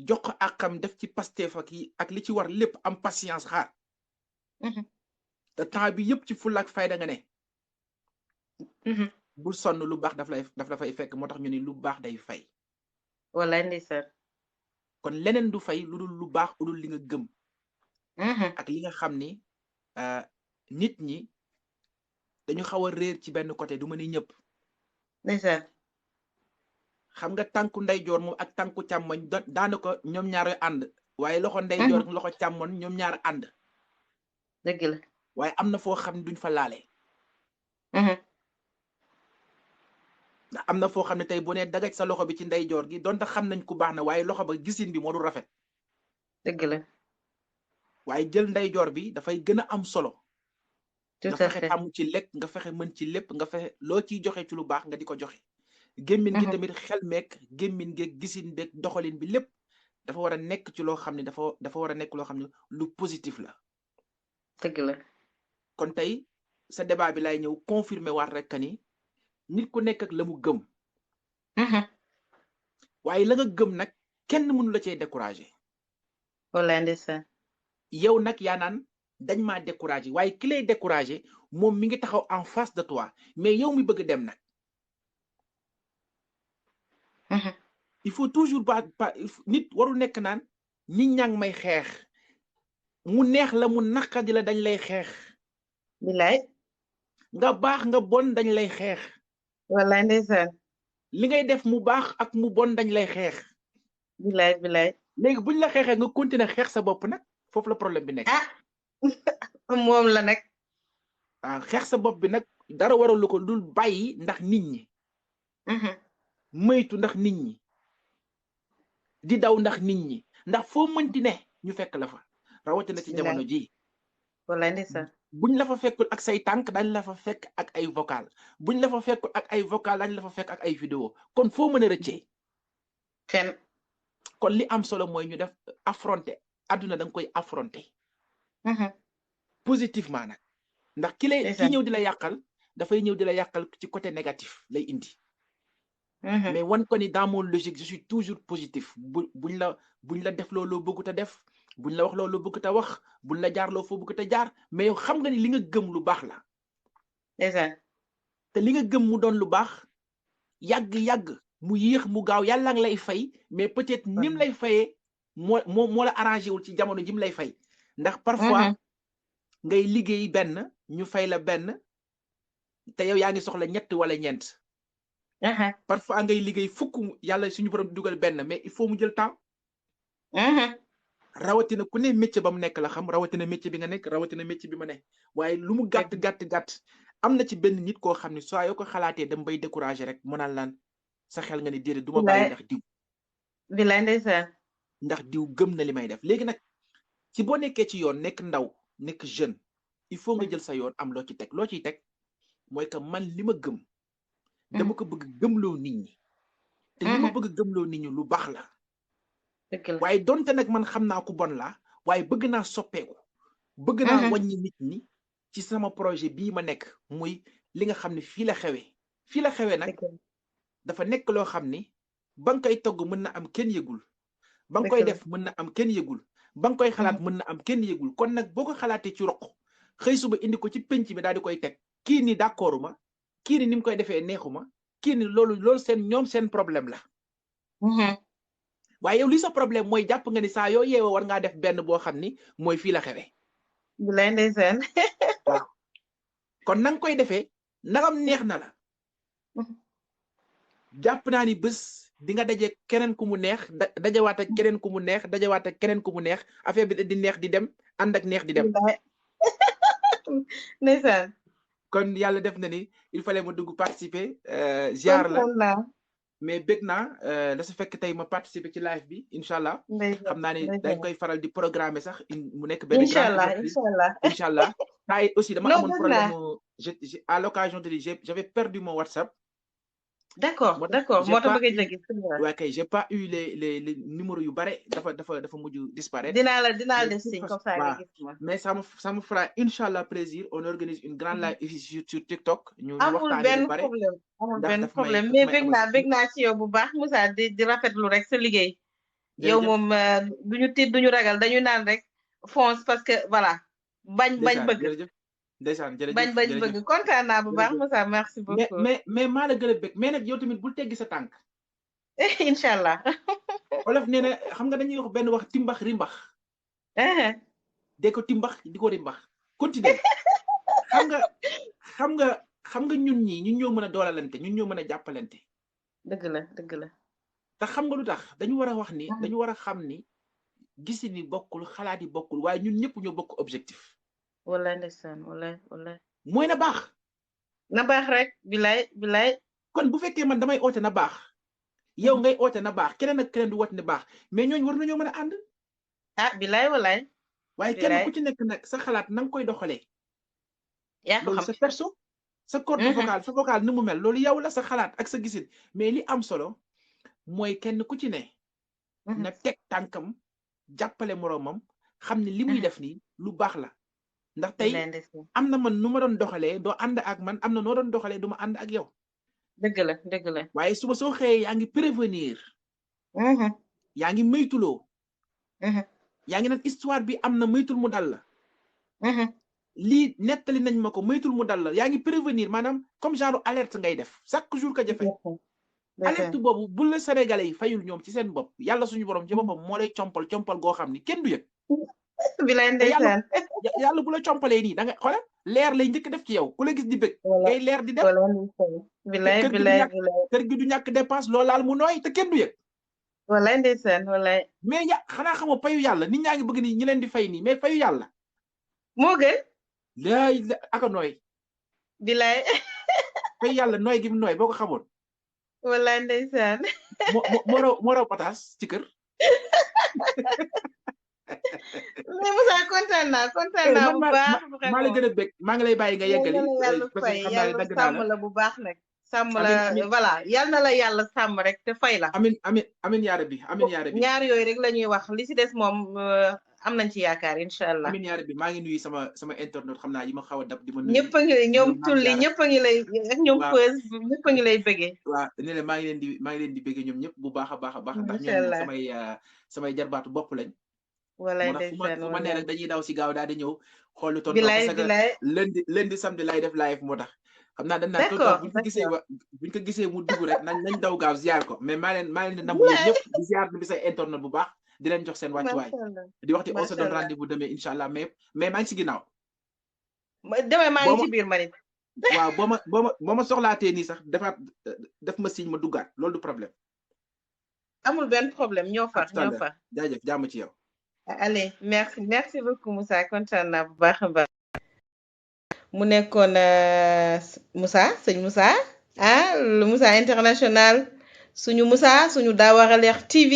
jox ko àqam def ci Pastef ak li ci war lépp am patience xaar te temps bi yëpp ci fulla ak fayda nga ne bul sonn lu baax daf la fay fekk moo tax ñu ni lu baax day fay wallaay ndeysaan kon leneen du fay lu dul lu baax lu dul li nga gëm ak li nga xam ni nit ñi dañu xaw a réer ci benn côté du ma ni ñëpp ndeysaan xam nga tànku ndeyjoor moom ak tànku càmmoñ daanaka ñoom ñaar ànd waaye loxo ndeyjoor ak loxo càmmoñ ñoom ñaar ànd dëgg la waaye am na foo xam ne duñ fa laale ndax am na foo xam ne tey bu ne dagaj sa loxo bi ci ndeyjoor gi donte xam nañ ku baax na waaye loxo ba gisin bi moo du rafet dëgg la waaye jël ndeyjoor bi dafay gën a am solo nga fexe am ci lekk nga fexe mën ci lépp nga fexe loo ciy joxe ci lu baax nga di ko joxe gémmin gi tamit xel meek gémmin geeg gisin beeg doxalin bi lépp dafa war a nekk ci loo xam ne dafa war a nekk loo xam ne lu positif la dëgg la kon tey sa débat bi lay ñëw confirmer waat rek ni nit ku nekk ak la mu gëm waaye la nga gëm nag kenn mënu la cee découragé wallaay ndeysaan yow nag yaa naan dañ maa découragé waaye ki lay découragé moom mi ngi taxaw en face de toi mais yow mi bëgg dem nag il faut toujours ba nit warul nekk naan nit ñaa ngi may xeex mu neex la mu naqadi la dañ lay xeex bilaay nga baax nga bon dañ lay xeex wallaay ndeysaan li ngay def mu baax ak mu bon dañ lay xeex bilaay léegi buñ la xeexee nga continuer xeex sa bopp nag foofu la problème bi nekk moom la nag xeex sa bopp bi nag dara waralu ko dul bàyyi ndax nit ñi moytu ndax nit ñi di daw ndax nit ñi ndax foo mënti ne ñu fekk la fa rawatina ci jamono ji wallaay ndeysaan buñ la fa fekkul ak say tànk dañ la fa fekk ak ay vocal buñ la fa fekkul ak ay vocal dañ la fa fekk ak ay vidéo kon foo mën a rëccee fenn kon li am solo mooy ñu def affronter adduna da nga koy affronter positivement nag ndax ki ñëw di la yàqal dafay ñëw di la yàqal ci côté négatif lay indi mais wan ko ni dans mon logique je suis toujours positif buñ la def loolu bëggut a def buñ la wax loolu bëggut a wax buñ la jaar loo foo bëggut a jaar mais yow xam nga ni li nga gëm lu baax la. déjà te li nga gëm mu doon lu baax yàgg mu yéex mu gaaw yàlla nga lay fay mais peut-être nim lay fayee moo la arrangé wul ci jamono jim lay fay ndax parfois ngay liggéey benn ñu fay la benn te yow yaa ngi soxla ñett wala ñeent. parfois ngay liggéey fukk yàlla suñu borom dugal benn mais il faut mu jël temps. rawatina ku ne métier ba mu nekk la xam rawatina métier bi nga nekk rawatina métier bi ma nekk waaye lu mu gàtt am na ci benn nit koo xam ne soo yoo ko xalaatee dem bay découragé rek mu naan laan sa xel nga ni déedéet du ma bàyyi ndax diw. bilaay ndeysaan. ndax diw gëm na li may def léegi nag ci boo nekkee ci yoon nekk ndaw nekk jeune il faut nga jël sa yoon am loo ciy teg mooy que man li ma gëm. dama ko bëgg gëmloo nit ñi. te li ma bëgg gëmloo nit ñi lu baax la. waaye donte nag man xam naa ku bon la waaye bëgg naa soppeeku. bëgg naa wàññi nit ñi ci sama projet bii ma nekk muy li nga xam ne fii la xewee nag dafa nekk loo xam ni ba nga koy togg mën na am kenn yëgul. ba nga koy def mën na am kenn yëgul. ba nga koy xalaat mën na am kenn yëgul kon nag boo ko xalaatee ci roq xëy suba indi ko ci penc mi daal di koy teg kii ni d'accord ma kii ni mu koy defee neexuma kii ni loolu seen problème la. waaye yow li sa problème mooy jàpp nga ni saa yoo yeewoo war ngaa def benn boo xam ni mooy fii la xewee. bilaay ndeysaan. waaw kon na nga koy defee nagam neex na la. jàpp naa ni bés di nga daje keneen ku mu neex dajawaat ak keneen ku mu neex dajawaat ak keneen ku mu neex affaire bi di neex di dem ànd ak neex di dem. ndeysaan. kon yàlla def na ni il fallait ma dugg participer. ziar la mais bëgg naa da su fekk tey ma participer ci live bi incha allah. xam naa ne dañ koy faral di programmer sax mu nekk benn. incha allah taay aussi dama amoon problème à l'occasion de j'avais perdu mon WhatsApp. d'accord moo tax bëgg a gis. waaye kay j'ai pas eu les numéros yu bare dafa mujj disparaître. dinaa la def signe comme ça nga gis ma. mais ça me fera inchallah plaisir on organise une grande live ici sur TikTok. ñu amul benn problème mais bëgg naa ci yow bu baax Moussa di rafetlu rek sa liggéey. yow moom duñu tiit duñu ragal dañu naan rek fonce parce que voilà. bañ bëgg. ndeysaan jërëjëf bañ bëgg kontaan naa bu baax Moussa merci beaucoup. mais maa la gën a bëgg mais nag yow tamit bul teggi sa tànk. incha allah. Olof nee na xam nga dañuy wax benn wax timbax rimbax. de ko timbax di ko rimbax. continuer xam nga ñun ñoo mën a doolalante ñun ñoo mën a jàppalante. dëgg la. te xam nga lu tax dañu war a wax ni dañu war a xam ni gisi ni bokkul xalaat yi bokkul waaye ñun ñëpp ñoo bokk objectif. wallaay ndeysaan wallaay. mooy na baax rek bilaay. kon bu fekkee man damay oote na baax yow ngay oote na baax keneen ak keneen du woote na baax mais ñooñu war nañoo mën a ànd. bilaay wallaay. waaye kenn ku ci nekk nag sa xalaat na nga koy doxalee. yaa ko xam loolu sa perso sa corde vocale sa vocal ni mu mel loolu yow la sa xalaat ak sa gisin mais li am solo mooy kenn ku ci ne. na teg tànkam jàppale moroomam xam ne li muy def nii lu baax la. ndax tey am na man nu ma doon doxalee doo ànd ak man am na noo doon doxalee du ma ànd ak yow. dëgg la. waaye suba soo xëyee yaa ngi prévenir. yaa ngi moytuloo. yaa ngi naan histoire bi am na moytul mu dal la. lii nettali nañ ma ko moytul mu dal la yaa ngi prévenir maanaam comme genre alerte ngay def chaque jour ka jafe. alerte boobu bu la Sénégalais yi fayul ñoom ci seen bopp yàlla suñu borom ci boppam moo lay compal goo xam ni kenn du yëg. bilaay ndeysaan yàlla bu la compalee nii da nga xoolal leer lay njëkk def ci yow ku la gis di bëgg. ngay leer di def bilaay kër gi du ñàkk dépense loolu laal mu nooy te kenn du yëg. wallaay ndeysaan wallaay. mais xanaa xamoo payu yàlla nit ñaa ngi bëgg ni ñi leen di fay nii mais fayu yàlla. moo gën. laay aka nooy. bilaay. fayu yàlla nooy gi mu nooy boo ko xamoon. wallaay ndeysaan. moo raw pataas ci kër. mais Moussa kontaan naa bu baax. maa la gën a bëgg maa ngi lay bàyyi nga yeggali. yàlla fay yàlla sàmm la bu baax nag. sàmm la voilà yal na la yàlla sàmm rek te fay la. amin yaa rabbi. ñaar yooyu rek la ñuy wax li ci des moom am nañ ci yaakaar incha allah. amiin yaa rabbi maa ngi nuyu sama internet xam naa yi ma xaw a dab di ma nuyu. ñëpp a ngi ñoom tulli ñëpp a ngi lay ak ñoom Feuz ñëpp a ngi lay bëggee. waaw ne leen maa ngi leen di bëggee ñoom ñëpp bu baax a baax a baax. ndax ñoom samay jarbaatu bopp lañ. walaay moo tax ndeysaan fu ma nee rek dañuy daw si gaaw daal di ñëw xool lu tonton bilaay parce que lundi samedi lay def live moo tax xam naa dañ naan tonton buñ ko gisee mu dugg rek nañ daw gaaw ziar ko mais maa leen di nam ñëpp di ziar bi say internet bu baax di leen jox seen wàccuwaay di waxti on se donne rendez-vous demain incha allah mais maa ngi si ginnaaw demee maa ngi ci biir manit waaw boo ma soxlaatee nii sax def ma signe ma duggaat loolu du problème amul benn problème ñoo far jaajëf jàmm ci yow. allez merci beaucoup Moussa kontaan naa bu baax a baax. mu nekkoon sëñ Moussa le Moussa international suñu Daawara Leer TV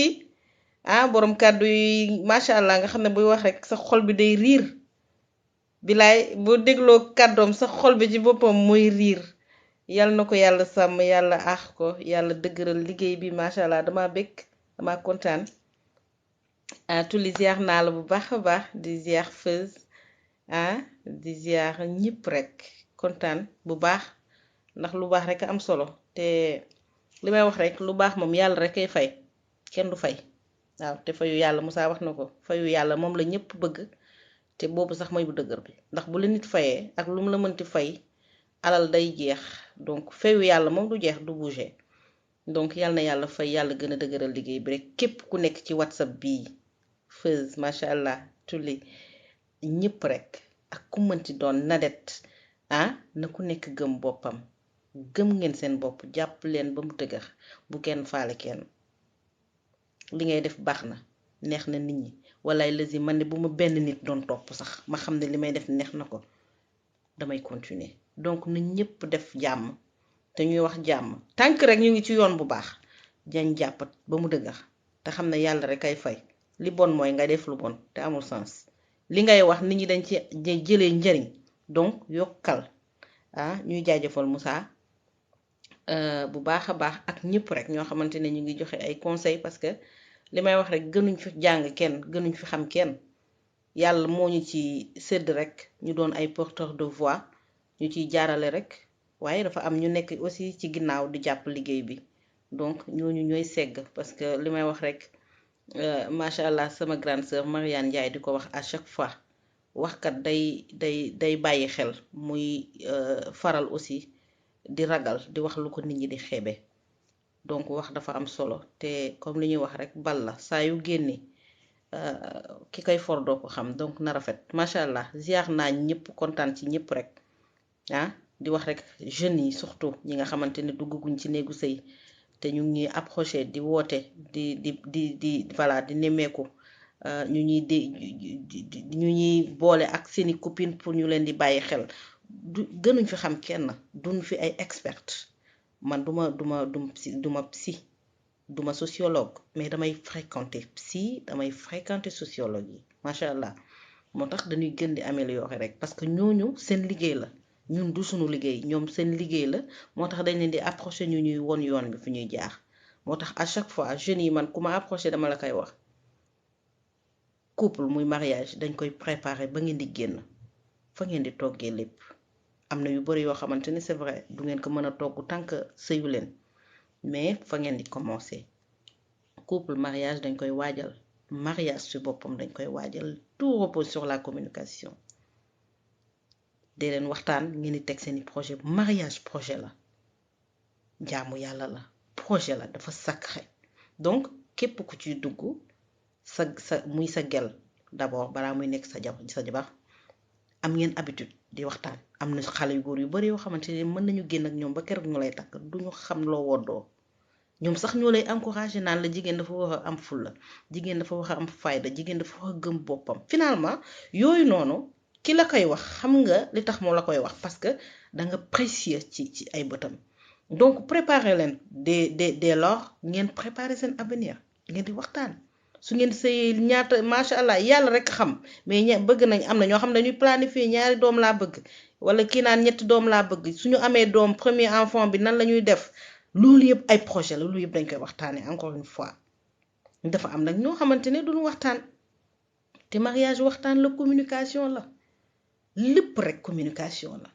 borom kàddu yi macha allah nga xam ne buy wax rek sa xol bi day riir bilaay boo dégloo kàddoom sa xol bi ci boppam mooy riir yal na ko yàlla sàmm yàlla aax ko yàlla dëgëral liggéey bi macha allah dama kontaan. tulli ziar naa la bu baax a baax di ziar Feuz di ziar ñëpp rek kontaan bu baax ndax lu baax rek am solo te li may wax rek lu baax moom yàlla rek ay fay kenn du fay waaw te fayu yàlla Moussa wax na ko fayu yàlla moom la ñëpp bëgg te boobu sax mooy bu dëgër bi ndax bu la nit fayee ak lu mu la mënti fay alal day jeex donc fayu yàlla moom du jeex du bouger donc yàlla na yàlla fay yàlla gën a dëgëral liggéey bi rek képp ku nekk ci WhatsApp bii Feuz macha allah tulli ñëpp rek ak ku mënti doon nadet na ku nekk gëm boppam gëm ngeen seen bopp jàpp leen ba mu dëgër bu kenn faale kenn li ngay def baax na neex na nit ñi walaay lësi man ne bu ma benn nit doon topp sax ma xam ne li may def neex na ko damay continuer donc na ñëpp def jàmm te ñuy wax jàmm tànk rek ñu ngi ci yoon bu baax jañ jàppat ba mu dëgër te xam ne yàlla rek ay fay li bon mooy nga def lu bon te amul sens li ngay wax nit ñi dañ ci jëlee njëriñ donc yokkal ñuy jaajëfal Moussa bu baax a baax ak ñëpp rek ñoo xamante ne ñu ngi joxe ay conseils parce que li may wax rek gënuñ fi jàng kenn gënuñ fi xam kenn yàlla moo ñu ci sédd rek ñu doon ay porteurs de voix ñu ciy jaarale rek waaye dafa am ñu nekk aussi ci ginnaaw di jàpp liggéey bi donc ñooñu ñooy segg parce que li may wax rek macha allah sama grande sœur Mariane Ndiaye di ko wax à chaque fois waxkat day bàyyi xel muy faral aussi di ragal di wax lu ko nit ñi di xeebe donc wax dafa am solo te comme li ñuy wax rek bal la saa yu génne ki koy for doo ko xam donc na rafet macha allah ziar naa ñëpp kontaan ci ñëpp rek di wax rek jeunes yi surtout ñi nga xamante ne dugguñ ci néegu sëy te ñu ngi approché di woote di voilà di nemmeeku ñu ñuy boole ak seeni copine pour ñu leen di bàyyi xel gënuñ fi xam kenn duñ fi ay expert man duma psy duma sociologue mais damay fréquenter sociologue yi macha allah moo tax dañuy gën di améliorer rek parce que ñooñu seen liggéey la ñun du suñu liggéey ñoom seen liggéey la moo tax dañ leen di approché ñu ñuy won yoon bi fi ñuy jaar moo tax à chaque fois jeunes yi man ku ma approché dama la koy wax couple muy mariage dañ koy préparer ba ngeen di génn fa ngeen di toggee lépp am na yu bari yoo xamante ni c'est vrai du ngeen ko mën a togg tant que sëyu leen mais fa ngeen di commencer couple mariage dañ koy waajal mariage ci boppam dañ koy waajal tout repose sur la communication dee leen waxtaan ngeen di teg seeni projet mariage projet la jaamu yàlla la projet la dafa sacré donc képp ku ciy dugg muy sa gel d'abord balaa muy nekk sa jabar am ngeen habitude di waxtaan am na xale yu góor yu bari yoo xamante ne mën nañu génn ak ñoom ba keroog ñu lay takk duñu xam loo woddoo ñoom sax ñoo lay encourager naan la jigéen dafa war a am fulla jigéen dafa war a am fayda jigéen dafa war a gëm boppam finalement yooyu noonu ki la koy wax xam nga li tax moo la koy wax parce que da nga précieux ci ay bëtam donc préparer leen dès lors ngeen préparer seen avenir ngeen di waxtaan su ngeen sëy ñaata macha allah yàlla rek xam mais bëgg nañ am na ñoo xam ne dañuy planifier ñaari doom laa bëgg wala kii naan ñetti doom laa bëgg suñu amee doom premier enfant bi nan la ñuy def loolu yëpp ay projet la loolu yëpp dañ koy waxtaanee encore une fois dafa am nag ñoo xamante ne duñu waxtaan te mariage waxtaan la communication la lépp rek communication la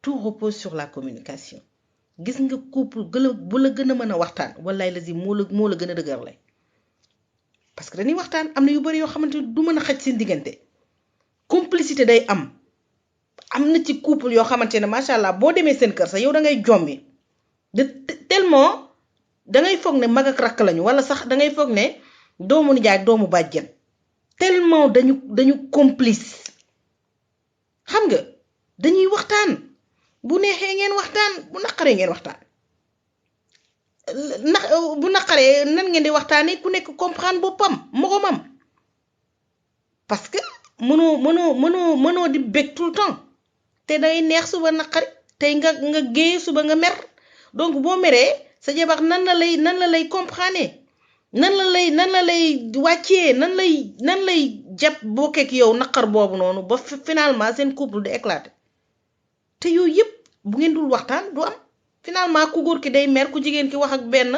tout repose sur la communication gis nga couple bu la gën a mën a waxtaan wallaay la si moo la gën a dëgër lay parce que dañuy waxtaan am na yu bari yoo xamante ni du mën a xaj seen diggante complicité day am na ci couple yoo xamante ne macha allah boo demee seen kër sax yow da ngay jommi de tellement dangay foog ne mag ak rakk lañu wala sax dangay foog ne doomu nijaay ak doomu bàjjen tellement dañu complice xam nga dañuy waxtaan bu neexee ngeen waxtaan bu naqaree ngeen waxtaan bu naqaree nan ngeen di waxtaanee ku nekk comprendre boppam moromam parce que mënoo di bég tout le temps te day neex suba naqari tey nga géey suba nga mer donc boo meree sa jabar nan la lay comprendre nan la lay wàccee nan lay jàpp bokkeek yow naqar boobu noonu ba finalement seen couple di éclater te yooyu yëpp bu ngeen dul waxtaan du am finalement ku góor ki day mer ku jigéen ki wax ak benn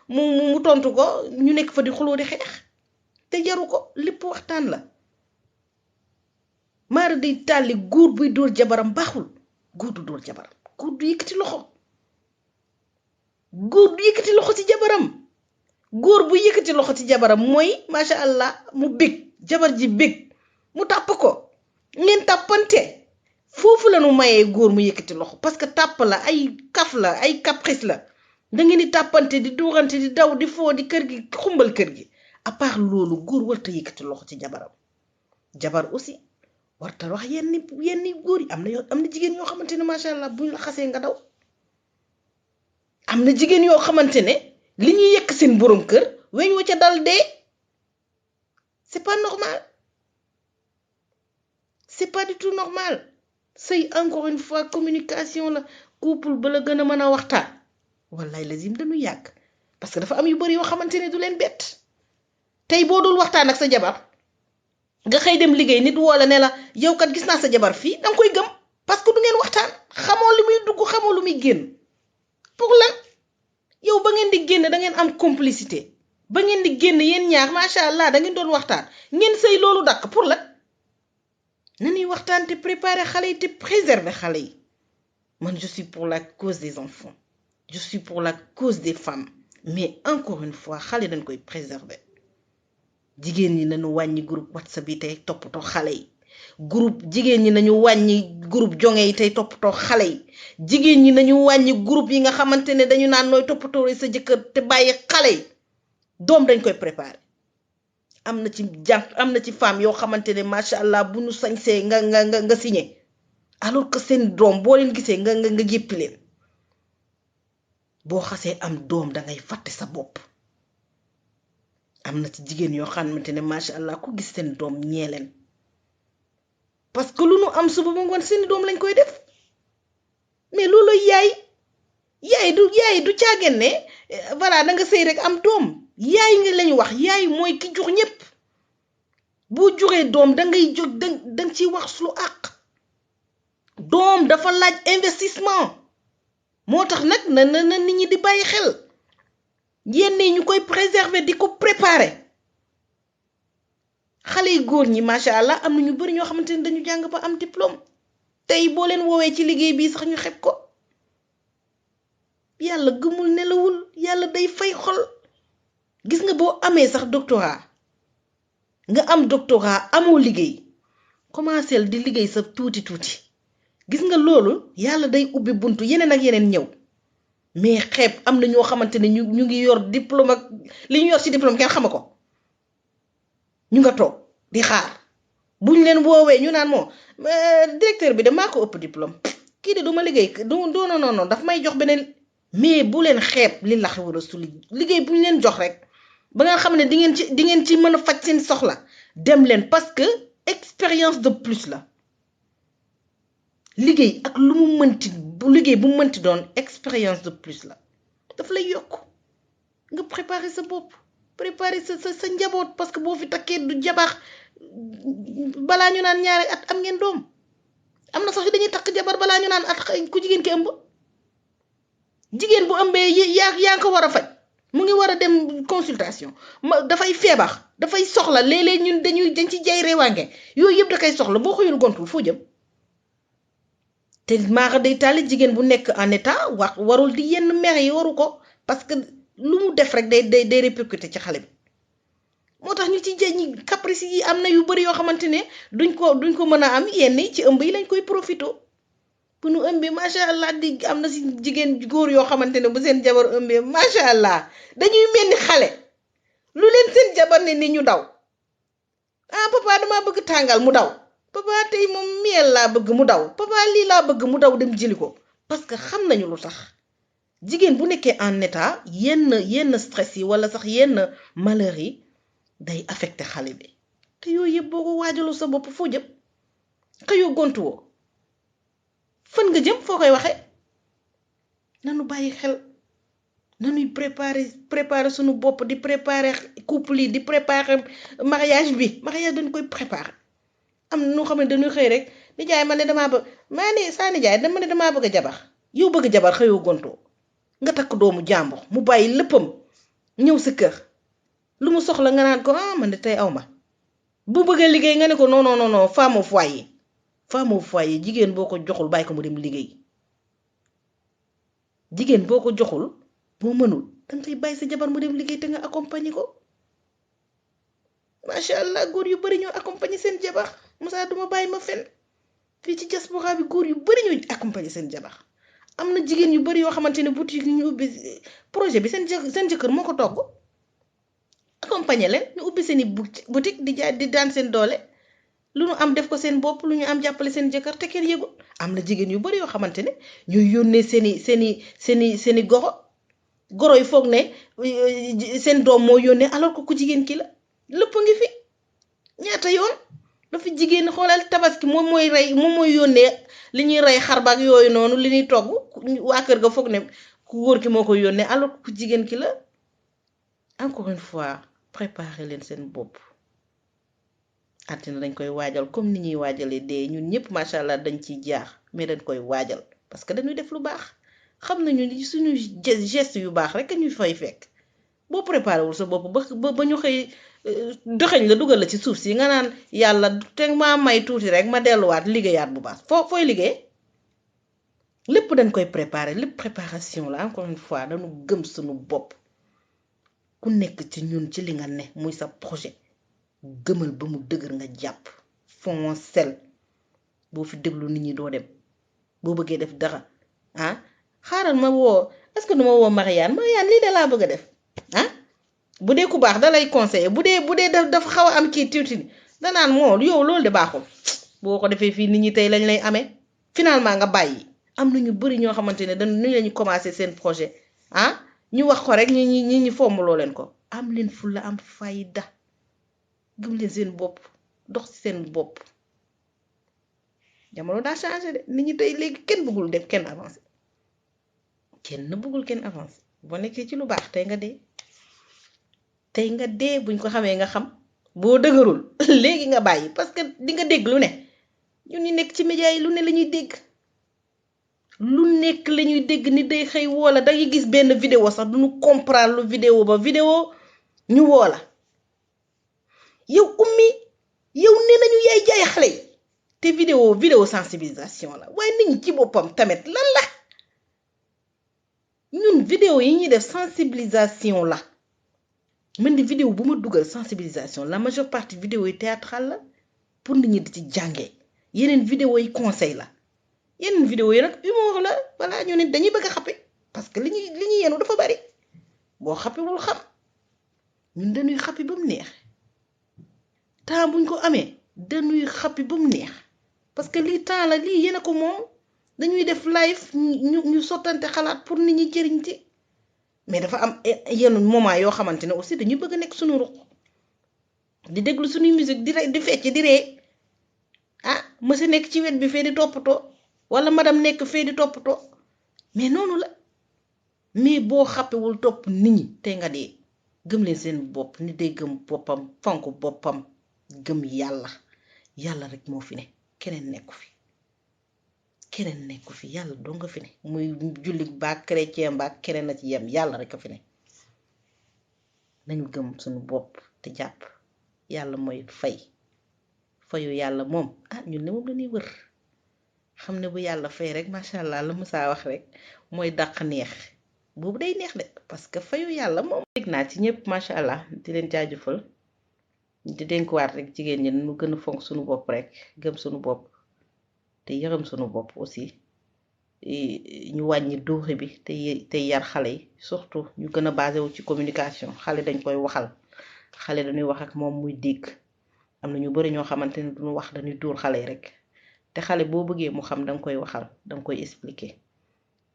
mu tontu ko ñu nekk fa di xuloo di xeex te jaru ko lépp waxtaan la maara day tàlli góor buy dóor jabaram baaxul góor du dóor jabaram góor du yëkkati loxo ci jabaram góor bu yëkkati loxo ci jabaram mooy macha allah mu bég jabar ji bég mu tàpp ko ngeen tàppante foofu la nu mayee góor mu yëkkati loxo parce que tàpp la ay kaf la ay caprice la da ngeen di tàppante di duurante di daw di foo di kër gi xumbal kër gi à part loolu góor warta yëkkati loxo ci jabaram jabar aussi warta wax yenni góor yi am na jigéen yoo xamante ne macha allah buñ la xasee nga daw am na jigéen yoo xamante ne li ñuy yëkk seen borom kër weñ wa ca dal dee c'est pas normal c'est pas du tout normal sëy encore une fois communication la couple ba la gën a mën a waxtaan wallaay lazim dañu yàgg parce que dafa am yu bari yoo xamante ne du leen bett tey boo dul waxtaan ak sa jabar nga xëy dem liggéey nit woo la ne la yow kat gis naa sa jabar fii danga koy gëm parce que du ngeen waxtaan xamoo li muy dugg xamoo lu muy génn pour lan yow ba ngeen di génn da ngeen am complicité ba ngeen di génn yéen ñaar macha allah da ngeen doon waxtaan ngeen sëy loolu dakk pour lan nañuy waxtaan te préparer xale yi te préserver xale yi man je suis pour la cause des enfants je suis pour la cause des femmes mais encore une fois xale dañ koy préserver jigéen ñi nañu wàññi groupe WhatsApp yi tey toppatoo xale yi jigéen ñi nañu wàññi groupe jonge yi tey toppatoo xale yi jigéen ñi nañu wàññi groupe yi nga xamante ne dañu naan nooy toppatoo sa jëkkër te bàyyi xale yi doom dañ koy préparer am na ci femme yoo xamante ne macha allah bu ñu sañsee nga signé alors que seen doom boo leen gisee nga jéppi leen boo xasee am doom dangay fàtte sa bopp am na ci jigéen yoo xamante ne macha allah ku gis seen doom ñee leen parce que lu nu am suba ba ngoon seen doom lañ koy def mais loolu yaay du caageen ne voilà da nga sëy rek am doom yaay nga lañu wax yaay mooy ki jur ñëpp boo juree doom dangay jóg danga ciy wax lu àq doom dafa laaj investissement moo tax nag na nit ñi di bàyyi xel yenn ñu koy préserver di ko préparer xale yu góor ñi macha allah am na ñu bari ñoo xamante ne dañu jàng ba am diplôme tey boo leen woowee ci liggéey bii sax ñu xeb ko yàlla gëmul nelawul yàlla day fay xol gis nga boo amee sax doctorat nga am doctorat amoo liggéey commencé di liggéey sa tuuti gis nga loolu yàlla day ubbi buntu yeneen ak yeneen ñëw mais xeeb am na ñoo xamante ne ñu ngi yor diplôme ak li ñu yor ci diplôme kenn xama ko ñu nga toog di xaar buñ leen woowee ñu naan moo directeur bi de maa ko ëpp diplôme kii de duma liggéey non daf may jox beneen mais bu leen xeeb li la xew su liggéey bu ñu leen jox rek ba nga xam ne di ngeen ci mën a faj seen soxla dem leen parce que expérience de plus la liggéey ak lu mu mënti liggéey bu mu mënti doon expérience de plus la daf lay yokk nga préparer sa bopp préparer sa njaboot parce que boo fi takkee du jabaax balaa ñu naan ñaari at am ngeen doom am na sax dañuy takk jabar balaa ñu naan at ku jigéen ki ëmb jigéen bu ëmbee yaa ko war a faj mu ngi war a dem consultation dafay feebar dafay soxla léeg-léeg ñun dañ ci jay reewaange yooyu yëpp da koy soxla boo xëyul gontul foo jëm te maaxa day tàlli jigéen bu nekk en état warul di yenn mer yi waru ko parce que lu mu def rek day répercuté ci xale bi moo tax ñu ci jay ñi caprice yi am na yu bëri yoo xamante ne duñ ko mën a am yenn ci ëmb yi lañ koy profito bu nu ëmbee macha allah di am na si jigéen góor yoo xamante ne bu seen jabar ëmbee macha allah dañuy mel ni xale lu leen seen jabar ne ni ñu daw ah papa damaa bëgg tàngal mu daw papa tey moom miel laa bëgg mu daw papa lii laa bëgg mu daw dem jëli ko parce que xam nañu lu tax jigéen bu nekkee en état yenn stress yi wala sax yenn malheur yi day affecté xale bi te yooyu yëpp boo ko waajalu sa bopp foo jëm xëyoo gontu woo fan nga jëm foo koy waxee nanu bàyyi xel nanuy préparer sunu bopp di préparer couple yi di préparer mariage dañ koy préparer am na ñoo xam ne dañuy xëy rek nijaay man ne damaa bëgg maa ne saa nijaay dama ne damaa bëgg a jabar yow bëgg jabar xëyoo gontoo nga takk doomu jàmbur mu bàyyi léppam ñëw sa kër lu mu soxla nga naan ko man de tey aw ma bu bëggee liggéey nga ne ko non femme au foyer jigéen boo ko joxul bàyyi ko mu dem liggéey jigéen boo ko joxul boo mënul danga koy bàyyi sa jabar mu dem liggéey te nga accompagner ko macha allah góor yu bari ñoo accompagner seen jabar Moussa duma bàyyi ma fen fii ci diaspora bi góor yu bari ñoo accompagner seen jabar am na jigéen yu bari yoo xamante ne boutique ñu ubbi projet bi seen jëkkër moo ko togg accompagner leen ñu ubbi seeni boutique di jaay di daan seen doole lu ñu am def ko seen bopp lu ñu am jàppale seen jëkkër te kenn yëgul am na jigéen yu bari yoo xamante ne ñuy yónnee seeni goro yi foog ne seen doom moo yónnee alors que ku jigéen ki la lépp ngi fi ñaata yoon dafa jigéen xoolal tabaski moom mooy yónnee li ñuy rey xarbaak yooyu noonu li ñuy togg waa kër ga foog ne ku góor ki moo ko yónnee alors que ku jigéen ki la encore une fois préparer leen seen bopp àddina dañ koy waajal comme ni ñuy waajalee dee ñun ñëpp macha allah dañ ciy jaax mais dañ koy waajal parce que dañuy def lu baax xam nañu ni suñu geste yu baax rek ñu fay fekk boo préparé wul sa bopp ba ñu xëy doxeñ la dugal la ci suuf si nga naan yàlla te maa may tuuti rek ma delluwaat liggéeyaat bu baax fooy liggéey lépp dañ koy préparer lépp préparation la encore une fois dañu gëm suñu bopp ku nekk ci ñun ci li nga ne muy sa projet gëmal ba mu dëgër nga jàpp foncel boo fi déglu nit ñi doo dem boo bëggee def dara xaaral ma woo est-ce que duma woo Marianne lii de laa bëgg a def bu dee ku baax da lay conseiller bu dee dafa xaw a am kii tuuti danaan moo yow loolu de baaxul boo ko defee fii nit ñi tey lañ lay amee finalement nga bàyyi am na ñu bari ñoo xamante ne dañu lañu commencé seen projet ñu wax ko rek ñi fommuloo leen ko am leen fulla am fayda gëm leen seen bopp dox ci seen bopp jamono daa changé de nit ñi tey léegi kenn bëggul def kenn avancé boo nekkee ci lu baax tey nga dee buñ ko xamee nga xam boo dëgërul léegi nga bàyyi parce que di nga dégg lu ne ñun ñu nekk ci média yi lu ne la ñuy dégg ni day xëy woola dangay gis benn vidéo sax duñu comprendre lu vidéo ñu woola yow ummi yow nee nañu yaay jaay xale yi te vidéo sensibilisation la waaye nit ñi ci boppam tamit lan la ñun vidéo yi ñuy def sensibilisation la man di vidéo bu ma dugal sensibilisation la majeure partie vidéo yi théâtrale la pour nit ñi di ci jàngee yeneen vidéo yi conseil la yeneen vidéo yi nag humour la voilà ñu ne dañuy bëgg a xappi parce que li ñuy yenu dafa bari boo xappiwul xam ñun dañuy xappi ba mu neex temps buñ ko amee dañuy xappi ba mu neex parce que lii temps la lii yéen a ko moom dañuy def live ñu sottante xalaat pour nit ñi jëriñ ci mais dafa am yenn moment yoo xamante ne aussi dañuy bëgg a nekk suñu ruq di déglu suñuy musique di fecc di ree monsieur nekk ci wet bi fee di toppatoo wala madame nekk fee di toppatoo mais noonu la mais boo xàppewul topp nit ñi tey nga dee gëm leen seen bopp nit day gëm boppam fonk boppam gëm yàlla rek moo fi ne keneen nekku fi yàlla doo nga fi ne muy jullit baak chrétien baak keneen na ci yem yàlla rek a fi ne nañu gëm suñu bopp te jàpp yàlla mooy fayu yàlla moom ñun ne moom la ñuy wër xam ne bu yàlla fay rek macha allah la Moussa wax rek mooy dàq neex boobu day neex de parce que fayu yàlla moom. dégg naa ci ñëpp macha allah di leen jaajëfal di dénkuwaat rek jigéen ñi nu gën a fonk suñu bopp rek gëm suñu bopp te yërëm suñu bopp aussi ñu wàññi duuxi bi te yar xale yi surtout ñu gën a basé wu ci communication xale dañ koy waxal xale dañuy wax ak moom muy dégg am na ñu bari ñoo xamante ne duñu wax dañuy dóor xale yi rek te xale boo bëggee mu xam danga koy waxal danga koy expliquer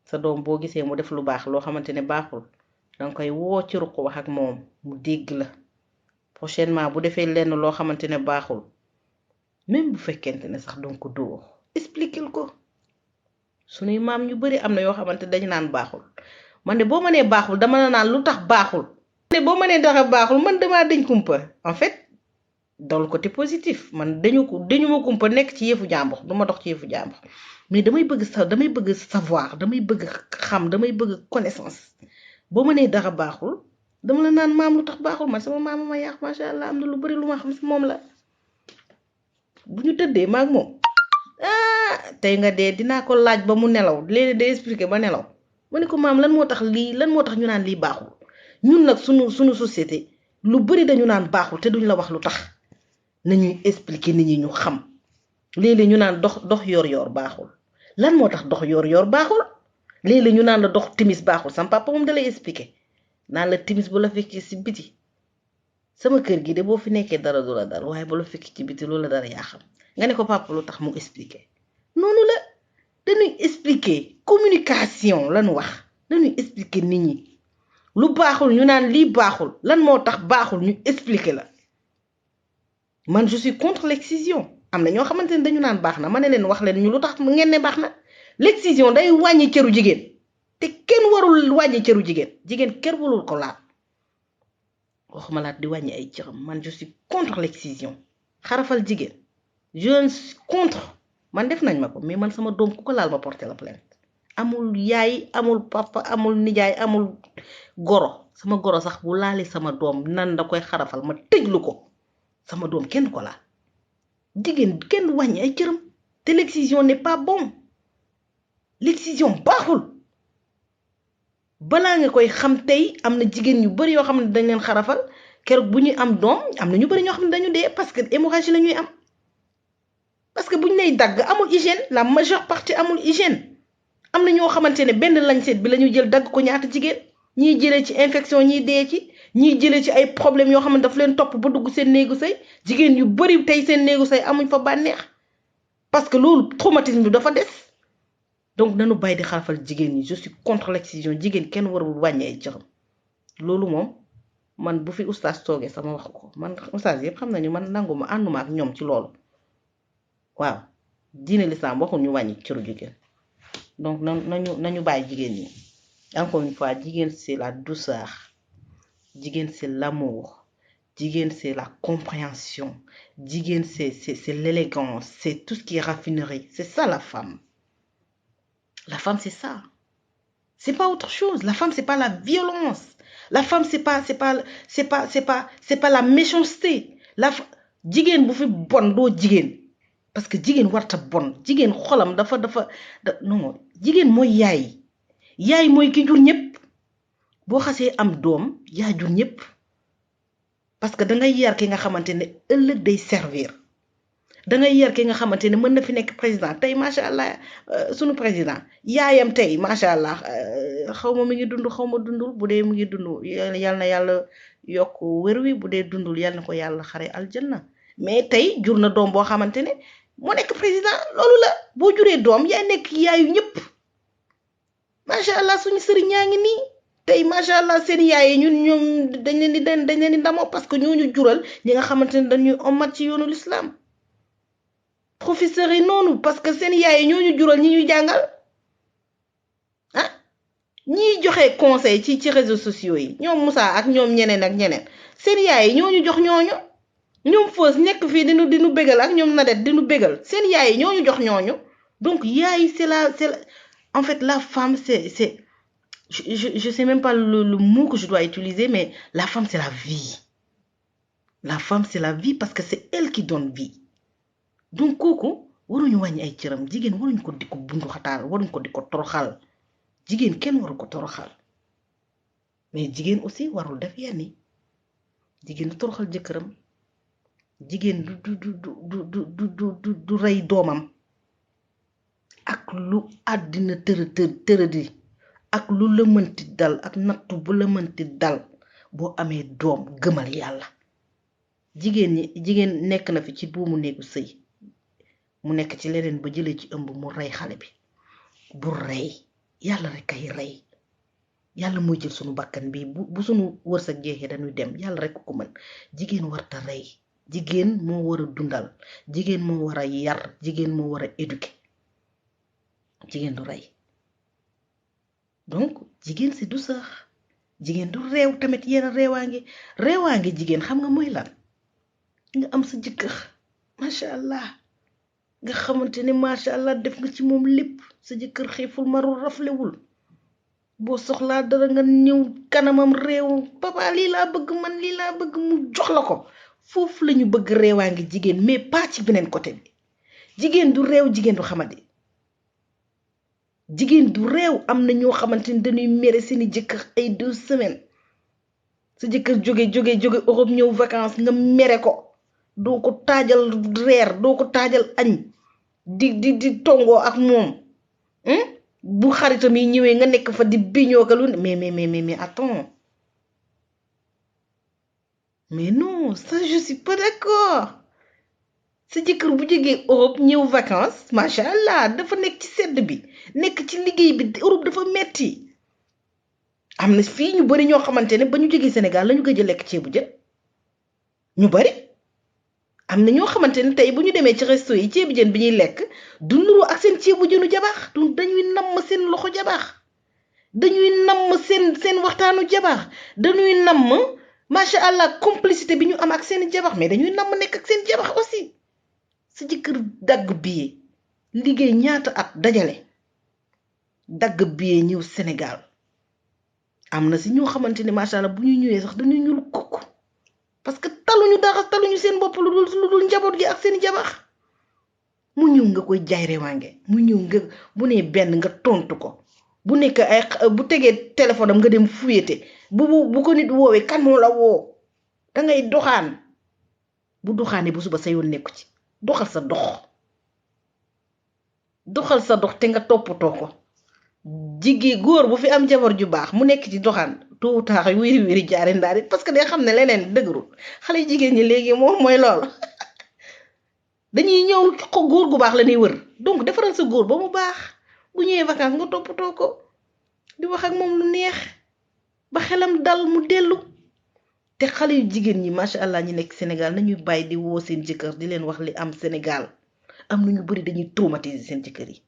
sa doom boo gisee mu def lu baax loo xamante ne baaxul danga koy woo ci ruq wax ak moom mu dégg la prochainement bu defee lenn loo xamante ne baaxul même bu fekkente ne sax danga ko dóor expliquer ko suñuy maam ñu bari am na yoo xamante dañu naan baaxul man de boo mënee baaxul dama la naan lu tax baaxul ne boo mënee dara baaxul man damaa dañ kumpa en fait dans le côté positif man dañu ma kumpa nekk ci yëfu jàmbur du ma dox ci yëfu jàmbur mais damay bëgg savoir damay bëgg xam damay bëgg connaissance boo mënee dara baaxul dama la naan maam lu tax baaxul man sama maama ma yàq macha allah am na lu bari lu ma xam si moom la bu ñu tëddee maag moom tey nga dee dinaa ko laaj ba mu nelaw léegi day expliquer ba nelaw ma ne ko maam lan moo tax ñu naan lii baaxul ñun nag sunu société lu bari dañu naan baaxul te duñ la wax lu tax nañuy expliquer nit ñi ñu xam léeg-léeg ñu naan dox yor baaxul lan moo tax dox yor baaxul léeg-léeg ñu naan la dox timis baaxul sam papa moom dalay expliquer naan la timis bu la fekkee ci biti sama kër gi de boo fi nekkee dara du la dara waaye bu la fekkee ci biti loolu la dara yaa xam nga ne ko papa lu tax mu expliquer noonu la dañuy expliquer communication lañu wax dañuy expliquer nit ñi lu baaxul ñu naan lii baaxul lan moo tax baaxul ñu expliquer la man je suis contre l'excision am na ñoo xamante ne dañu naan baax na ma ne leen wax leen ñu lu tax ngeen ne baax na l'excision day wàññi cëru jigéen te kenn warul wàññi cëru jigéen kenn warul ko laal waxuma laat di wàññi ay cëram man je suis contre l'excision xarafal jigéen je suis contre man def nañ ma ko mais man sama doom ku ko laal ma porter la plainte amul yaay amul papa amul nijaay amul goro sama goro sax bu laali sama doom nan da koy xarafal ma tëjlu ko sama doom kenn ko laal jigéen kenn wàññi ay cëram te l'excision n'est pas bon l'excision baaxul balaa nga koy xam tey am na jigéen ñu bari yoo xam ne dañ leen xarafal keroog bu ñuy am doom am na ñu bari ñoo xam ne dañu dee parce que hémorragie la ñuy am parce que bu ñu lay dagg amul hygiène la majeure partie amul hygiène am na ñoo xamante ne benn lañset bi la ñu jël dagg ko ñaata jigéen ñiy jëlee ci infection ñiy dee ci ñiy jëlee ci ay problèmes yoo xam ne daf leen topp ba dugg seen néegu sëy jigéen yu bari tey seen néegu sëy amuñ fa bànneex parce que loolu traumatisme bi dafa des donc nañu bàyyi di xarafal jigéen ñi je suis contre l'excision jigéen kenn warul wàññi ay cëram loolu moom man bu fi oustaz toogee sama wax ko man oustaz yëpp xam nañu man nanguma ànduma ak ñoom ci loolu waaw diine l'islam waxul ñu wàññi cëru jigéen donc nañu bàyyi jigéen ñi encore une fois jigéen c'est la douceur jigéen c'est l'amour jigéen c'est la compréhension jigéen c'est l'élégance c'est tout ce qui est raffinerie c'est ça la femme c'est ça c'est pas autre chose la femme c'est pas la violence la femme c'est pas la méchanceté jigéen bu fi bon doo jigéen parce que jigéen warta bon jigéen xolam dafa non jigéen mooy yaay mooy ki jur ñëpp boo xasee am doom yaa jur ñëpp parce que dangay yar ki nga xamante ne ëllëg day servir dangay yar ki nga xamante ne mën na fi nekk président tey macha allah sunu président yaayam tey macha allah xaw ma mi ngi dund xaw ma dundul bu dee mu ngi dund yal na yàlla yokk wér wi bu dee dundul yal na ko yàlla xare aljanna mais tey jur na doom boo xamante ne moo nekk président loolu la boo juree doom yaa nekk yaayu ñëpp macha allah suñu sëriñ ñaa ngi nii tey macha allah seen yaay yi ñoom dañ leen di ndamoo parce que ñooñu jural ñi nga xamante ne dañuy omat ci yoonu l'islam professeurs yi noonu parce que seen yaay yi ñooñu jural ñi ñuy jàngal ñiy joxe conseil ci réseaux sociaux yi ñoom Moussa ak ñoom ñeneen ak ñeneen seen yaay yi ñooñu jox ñoom Feuz nekk fii dinu bégal ak ñoom Nadet dinu bégal seen yaay yi ñooñu jox ñooñu donc yaay c'est en fait la femme c'est je sais même pas le mot que je dois utiliser, mais la femme c'est la vie. La femme c'est la vie parce que c'est elle qui donne vie. Donc kooku waruñu wàññi ay cëram jigéen waruñ ko di ko bundu xataal waruñ ko di ko toroxal jigéen kenn waru ko toroxal mais jigéen aussi warul def yenn jigéen du toroxal jëkkëram jigéen du rey doomam ak lu àddina tëradi ak lu la mënti dal ak nattu bu la mënti dal boo amee doom gëmal yàlla jigéen nekk na fi ci buumu néegu sëy mu nekk ci leneen ba jëlee ci ëmb mu rey xale bi bu rey yàlla rek ay rey yàlla mooy jël sunu bakkan bi bu sunu wërsëg jeexee dañuy dem yàlla rek ko mën jigéen warta rey jigéen moo war a dundal jigéen moo war a yar jigéen moo war a éduquer jigéen du rey donc jigéen si du sax jigéen du réew tamit yenn réewaange jigéen xam nga mooy lan nga am sa jëkkër macha allah nga xamante ne macha allah def nga ci moom lépp sa jëkkër xiiful marul raflewul boo soxlaa dara nga ñëw kanamam réew papa lii laa bëgg man lii laa bëgg mu jox la ko foofu lañu bëgg réewaange jigéen mais pas ci beneen côté bi jigéen du réew jigéen du xamadi jigéen du réew am na ñoo xamante ni dañuy mere seeni jëkkër ay 2 semaines sa jëkkër jóge Europe ñëw vacances nga mere ko doo ko taajal reer doo ko taajal añ di tongoo ak moom bu xaritam yi ñëwee nga nekk fa di biñoo ka lu mais attends mais non ça je suis pas d'accord sa jëkkër bu jógee Europe ñëw vacances macha allah dafa nekk ci sedd bi nekk ci liggéey bi Europe dafa metti am na fii ñu bari ñoo xamante ne ba ñu jógee Sénégal lañu gëj a lekk ceebu jën ñu bari am na ñoo xamante ne tey bu ñu demee ci resto yi ceebu jën bi ñuy lekk du nuru ak seen ceebu jënu jabax du dañuy namm seen loxo jabax dañuy namm seen waxtaanu jabax dañuy namm macha allah complicité bi ñu am ak seen jabax mais dañuy namm nekk ak seen jabax aussi sa jëkkër dagg billet liggéey ñaata at dajale dagg billet ñëw Sénégal am na si ñoo xamante ne macha allah bu ñuy ñëwee sax dañuy ñuul kukk parce que taluñu dara taluñu seen bopp lu dul njaboot gi ak seen jabax mu ñëw nga koy jaay rewaange mu ñëw nga bu nee benn nga tontu ko bu nekk ay bu tegee téléphone am nga dem fuyete bu ko nit woowee kan moo la woo dangay doxaan bu doxaanee bu suba sa yoon nekku ci doxal sa dox te nga toppatoo ko jigéen góor bu fi am jabar ju baax mu nekk ci doxaan tôt ou tard wiri jaari ndaari parce que day xam ne leneen dëgërul xale jigéen ñi léegi moom mooy loolu dañuy ñëw ko góor gu baax la ñuy wër donc defaral sa góor ba mu baax bu ñëwee vacances nga toppatoo ko di wax ak moom lu neex ba xelam dal mu dellu te xale yu jigéen ñi macha allah ñi nekk Sénégal nañuy bàyyi di woo seen jëkkër di leen wax li am Sénégal am na ñu bari dañuy traumatiser seen jëkkër yi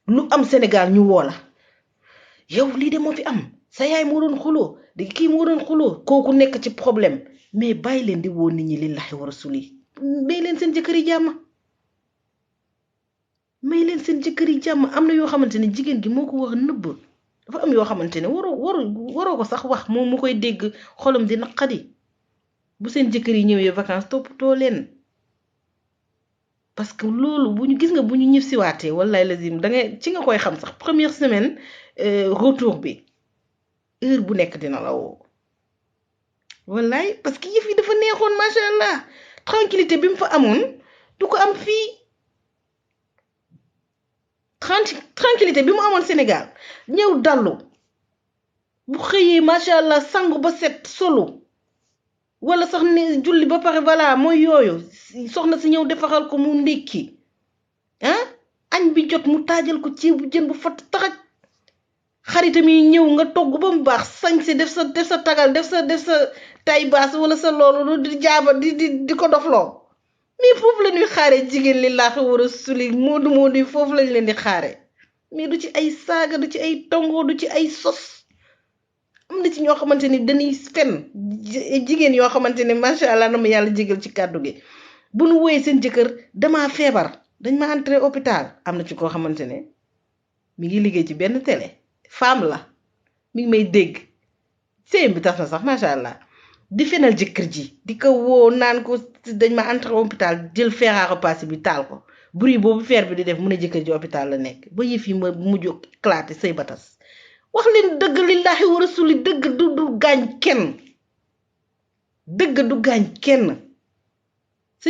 lu am Sénégal ñu woo la yow lii de moo fi am sa yaay moo doon xuloo di kii moo doon xuloo kooku nekk ci problème mais bàyyi leen di woo nit ñi lillahi wa rasuli may leen seen jëkkër yi jàmm may leen seen jëkkër yi jàmm am na yoo xamante ne jigéen gi moo ko war a nëbb dafa am yoo xamante ne waroo ko sax wax moom mu koy dégg xolam di naqadi bu seen jëkkër yi ñëwee vacances toppatoo leen parce que loolu bu ñu gis nga bu ñu ñëf siwaatee wallaay lazim da ngay ci nga koy xam sax première semaine retour bi heure bu nekk dina la woo wallaay parce que yëf yi dafa neexoon macha allah tranquillité bi mu fa amoon du ko am fii tranquillité bi mu amoon Sénégal ñëw dallu bu xëyee macha allah sangu ba set solo wala sax ne julli ba pare voilà mooy yooyu soxna si ñëw defaral ko mu ndékki añ bi jot mu taajal ko ceebu jën bu fatt taxaj xaritam yi ñëw nga togg ba mu baax sañ si def sa tagal def sa tay baas wala sa loolu di jaaba di ko dofloo mais foofu la ñuy xaare jigéen li laax war a suli moodu yi foofu lañ leen di xaare mais du ci ay saaga du ci ay tongo du ci ay sos am na ci ñoo xamante ni dañuy fen jigéen yoo xamante ne macha allah na ma yàlla jégal ci kàddu gi bu nu woyee seen jëkkër damaa feebar dañ ma entré hôpital am na ci koo xamante ne mi ngi liggéey ci benn télé femme la mi ngi may dégg sëyam bi tax na sax macha allah di fenal jëkkër ji di ko woo naan ko dañ ma entré hôpital jël fer à repasser bi taal ko bruit boobu fer bi di def mu ne jëkkër ji hôpital la nekk ba yëf yi ma mujj éclaté sëy ba tas wax leen dëgg lillahi wa rasuli dëgg du gaañ kenn dëgg du gaañ kenn sa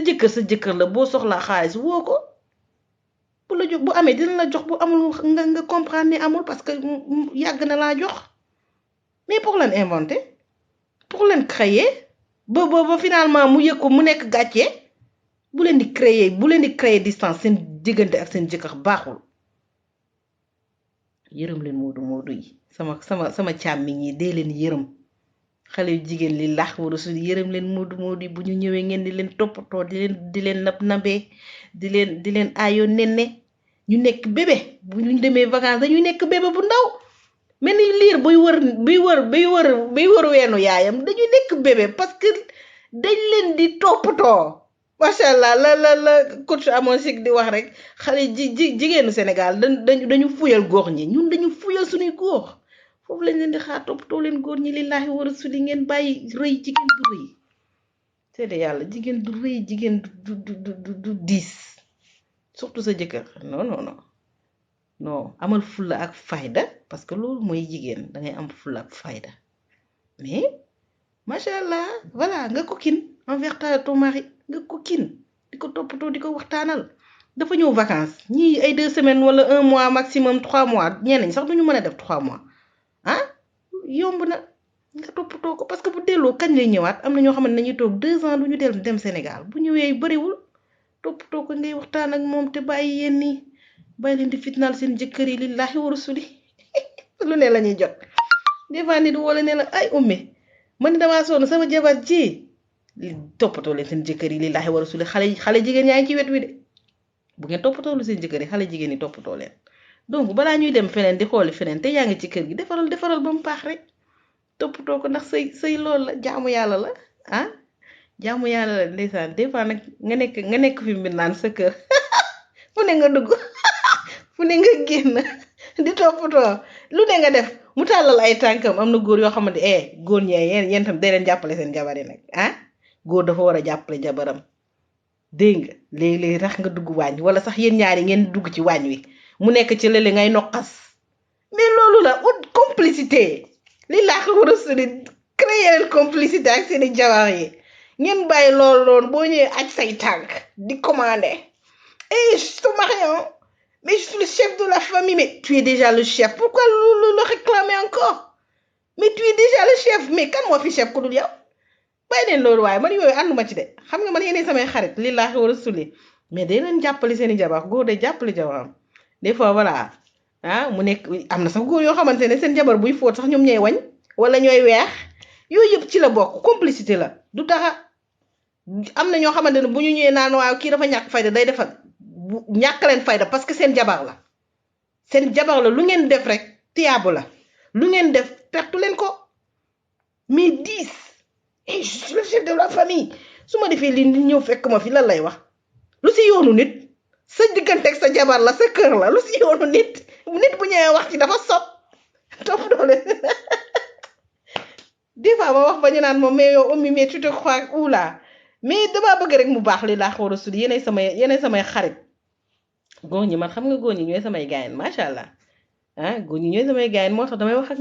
jëkkër la boo soxlaa xaalis woo ko bu la jox bu amee dina la jox bu amul nga comprendre ni amul parce que yàgg na laa jox mais pour leen inventer pour leen créer ba finalement mu yëg ko mu nekk gàcce bu leen di créer distance seen diggante ak seen jëkkër baaxul yërëm leen moodu yi sama càmmiñ yi dee leen yërëm xale yu jigéen li lax war a su yërëm leen moodu yi bu ñu ñëwee ngeen di leen toppatoo di leen nabee di leen aayoo nenne ñu nekk bébé bu ñu demee vacances dañuy nekk bébé bu ndaw mel ni liir buy wër weenu yaayam dañuy nekk bébé parce que dañ leen di toppatoo macha allah la coach amoon sig di wax rek xale jigéenu Sénégal dañu fuyal góor ñi ñun dañu fuyal suñuy góor foofu lañ leen di xaar toppatoo leen góor ñi lillahi wa rasuli ngeen bàyyi rëy jigéen du rëy seede yàlla jigéen du rëy jigéen du diis surtout sa jëkkër non amal fulla ak fayda parce que loolu mooy jigéen dangay am fulla ak fayda mais macha allah voilà nga coquine envers ton mari nga coquine di ko toppatoo di ko waxtaanal dafa ñëw vacances ñii ay 2 semaines wala 1 mois maximum 3 mois ñeneen sax duñu mën a def 3 mois yomb na nga toppatoo ko parce que bu delloo kañ lay ñëwaat am na ñoo xam ne nañuy toog 2 ans duñu dem Sénégal bu ñëwee bëriwul toppatoo ko ngay waxtaan ak moom te bàyyi yéen nii bàyyi leen di fitnaal seen jëkkër yi lillahi wa rasuli lu ne la ñuy jot des fois nit wala ne la ay ummi man damaa sonn sama jabar ji toppatoo leen seen jëkkër yi lillahi wa rasuli xale jigéen yaa ngi ci wet wi de bu ngeen toppatoo lu seen jëkkër yi xale jigéen yi toppatoo leen donc balaa ñuy dem feneen di xooli feneen te yaa ngi ci kër gi defaral ba mu baax rek toppatoo ko ndax sëy loolu la jaamu yàlla la jaamu yàlla la ndeysaan des fois nag nga nekk fi mbir naan sa kër fu ne nga dugg fu ne nga génn di toppatoo lu ne nga def mu tàllal ay tànkam am na góor yoo xamante góor ñee yéen tam day leen jàppale seen jabar yi nag góor dafa war a jàppale jabaram dégg nga léegi-léegi tax nga dugg waañ wala sax yéen ñaari ngeen dugg ci waañ wi mu nekk ci lële ngay noqas mais loolu la ut complicité li laa ko war a sori créer leen complicité ak seeni jabar yi ngeen bàyyi loolu boo ñëwee aj say tànk di commander je suis ton mari mais je suis le chef de la famille mais tu es déjà le chef pourquoi le réclamer encore mais tu es déjà le chef mais kan moo fi chef ku dul yow bàyyi leen loolu waaye man yooyu ànduma ci de xam nga man yéenay samay xarit li laa war a suli mais day leen jàppale seeni jabar góor day jàppale jabaram des fois voilà mu nekk am na sax góor yoo xamante ne seen jabar buy fóot sax ñoom ñooy wañ wala ñooy weex yooyu yëpp ci la bokk complicité la du dara am na ñoo xamante ne bu ñu ñëwee naan waaw kii dafa ñàkk fayda day defal ñàkk leen fayda parce que seen jabar la lu ngeen def rek tiyaabu la lu ngeen def pertu leen ko mais 10 je suis le chef de la famille su ma defee lii nit ñëw fekk ma fi lan lay wax lu si yoonu nit sa digganteeg sa jabar la sa kër la lu si yoonu nit bu ñëwee wax ci dafa sob topp doole des fois ma wax ba ñu naan moom mais yow ummi mais tu te crois oula mais damaa bëgg rek mu baax li laa war a sud yéenay samay xarit góor ñi man xam nga góor ñi ñooy samay gaayen macha allah góor ñi ñooy samay gaayen moo tax damay wax ak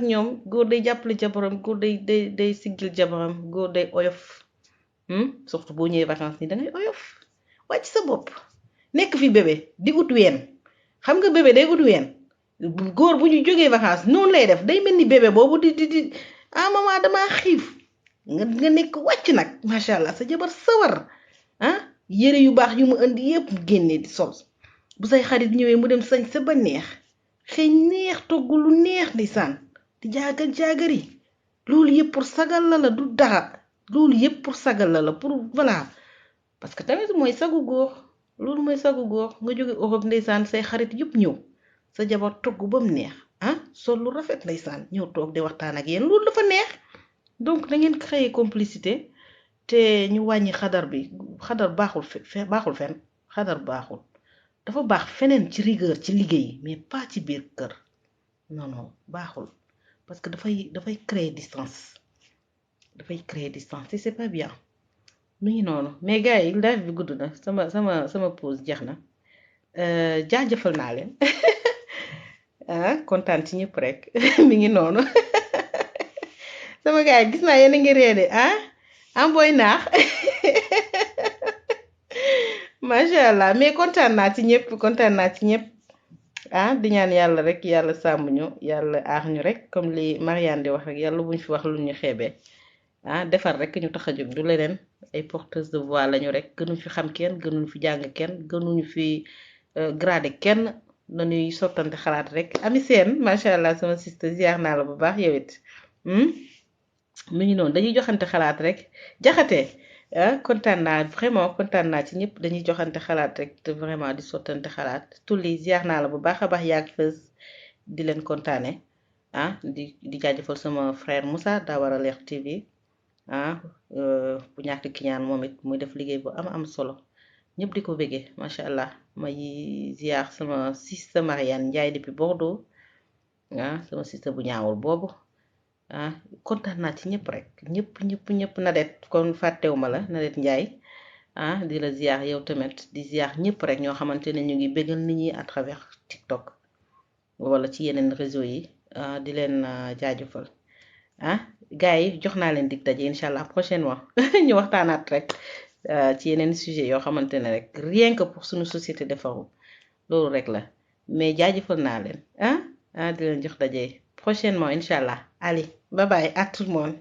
ñoom góor day jàppale jabaram góor day siggil jabaram góor day oyof surtout boo ñëwee vacances ni dangay oyof wàcc sa bopp nekk fi bébé di ut ween xam nga bébé day ut ween góor bu ñu jógee vacances noonu lay def day mel ni bébé boobu di maman damaa xiif nga nekk wàcc nag macha allah sa jabar sawar yére yu baax yu mu indi yëpp génne di sol bu say xarit ñëwee mu dem sañ sa ba neex xëy neex togg lu neex ndeysaan di jaagar yi loolu yëpp pour sagal la du dara loolu yëpp pour sagal la pour voilà parce que tamit mooy sagu góor loolu mooy sagu góor nga jóge Europe ndeysaan say xarit yëpp ñëw sa jabar togg ba mu neex sol lu rafet ndeysaan ñëw toog di waxtaan ak yéen loolu dafa neex donc da ngeen créer complicité te ñu wàññi xadar baaxul fenn xadar baaxul dafa baax feneen ci rigueur ci liggéey mais pas ci biir kër non non baaxul parce que dafay créer distance te c'est pas bien mu ngi noonu mais gars yi live bi gudd na sama pause jeex na jaajëfal naa leen kontaan ci ñëpp rek mi ngi noonu sama gars yi gis naa yéen a ngi réede am booy naax macha allah mais kontaan naa ci ñëpp di ñaan yàlla rek yàlla sàmm ñu yàlla aar ñu rek comme li Marianne di wax rek yàlla buñ fi wax lu ñu xeebee defar rek ñu tax a jóg du leneen ay porteuses de voix lañu rek gënuñ fi xam kenn gënuñ fi jàng kenn gënuñu fi gradé kenn nañuy sottante xalaat rek ami seen macha allah sama sister ziar naa la bu baax yow it mu ngi noonu dañuy joxante xalaat rek jaxate kontaan naa vraiment kontaan naa ci ñëpp dañuy joxante xalaat rek te vraiment di sottante xalaat tulli ziar naa la bu baax a baax yaag fës di leen kontaane di jaajëfal sama frère Moussa Daawara Leex TV bu ñàkk ki ñaan moom it muy def liggéey bu am solo ñëpp di ko bëggee macha allah may ziar sama sista Marianne Ndiaye depuis Bordeaux sama sista bu ñaawul boobu kontaan naa ci ñëpp rek ñëpp Nadet kon fàttewuma la Nadet Ndiaye di la ziar yow tamit di ziar ñëpp rek ñoo xamante ne ñu ngi bëggal nit ñi à travers TikTok wala ci yeneen réseau yi di leen jaajëfal gars yi jox naa leen dig daje incha allah prochainement ñu waxtaanaat rek ci yeneen sujet yoo xamante ne rek rien que pour suñu société defaru loolu rek la mais jaajëfal naa leen di leen jox daje prochainement incha allah allez bye bye à tout le monde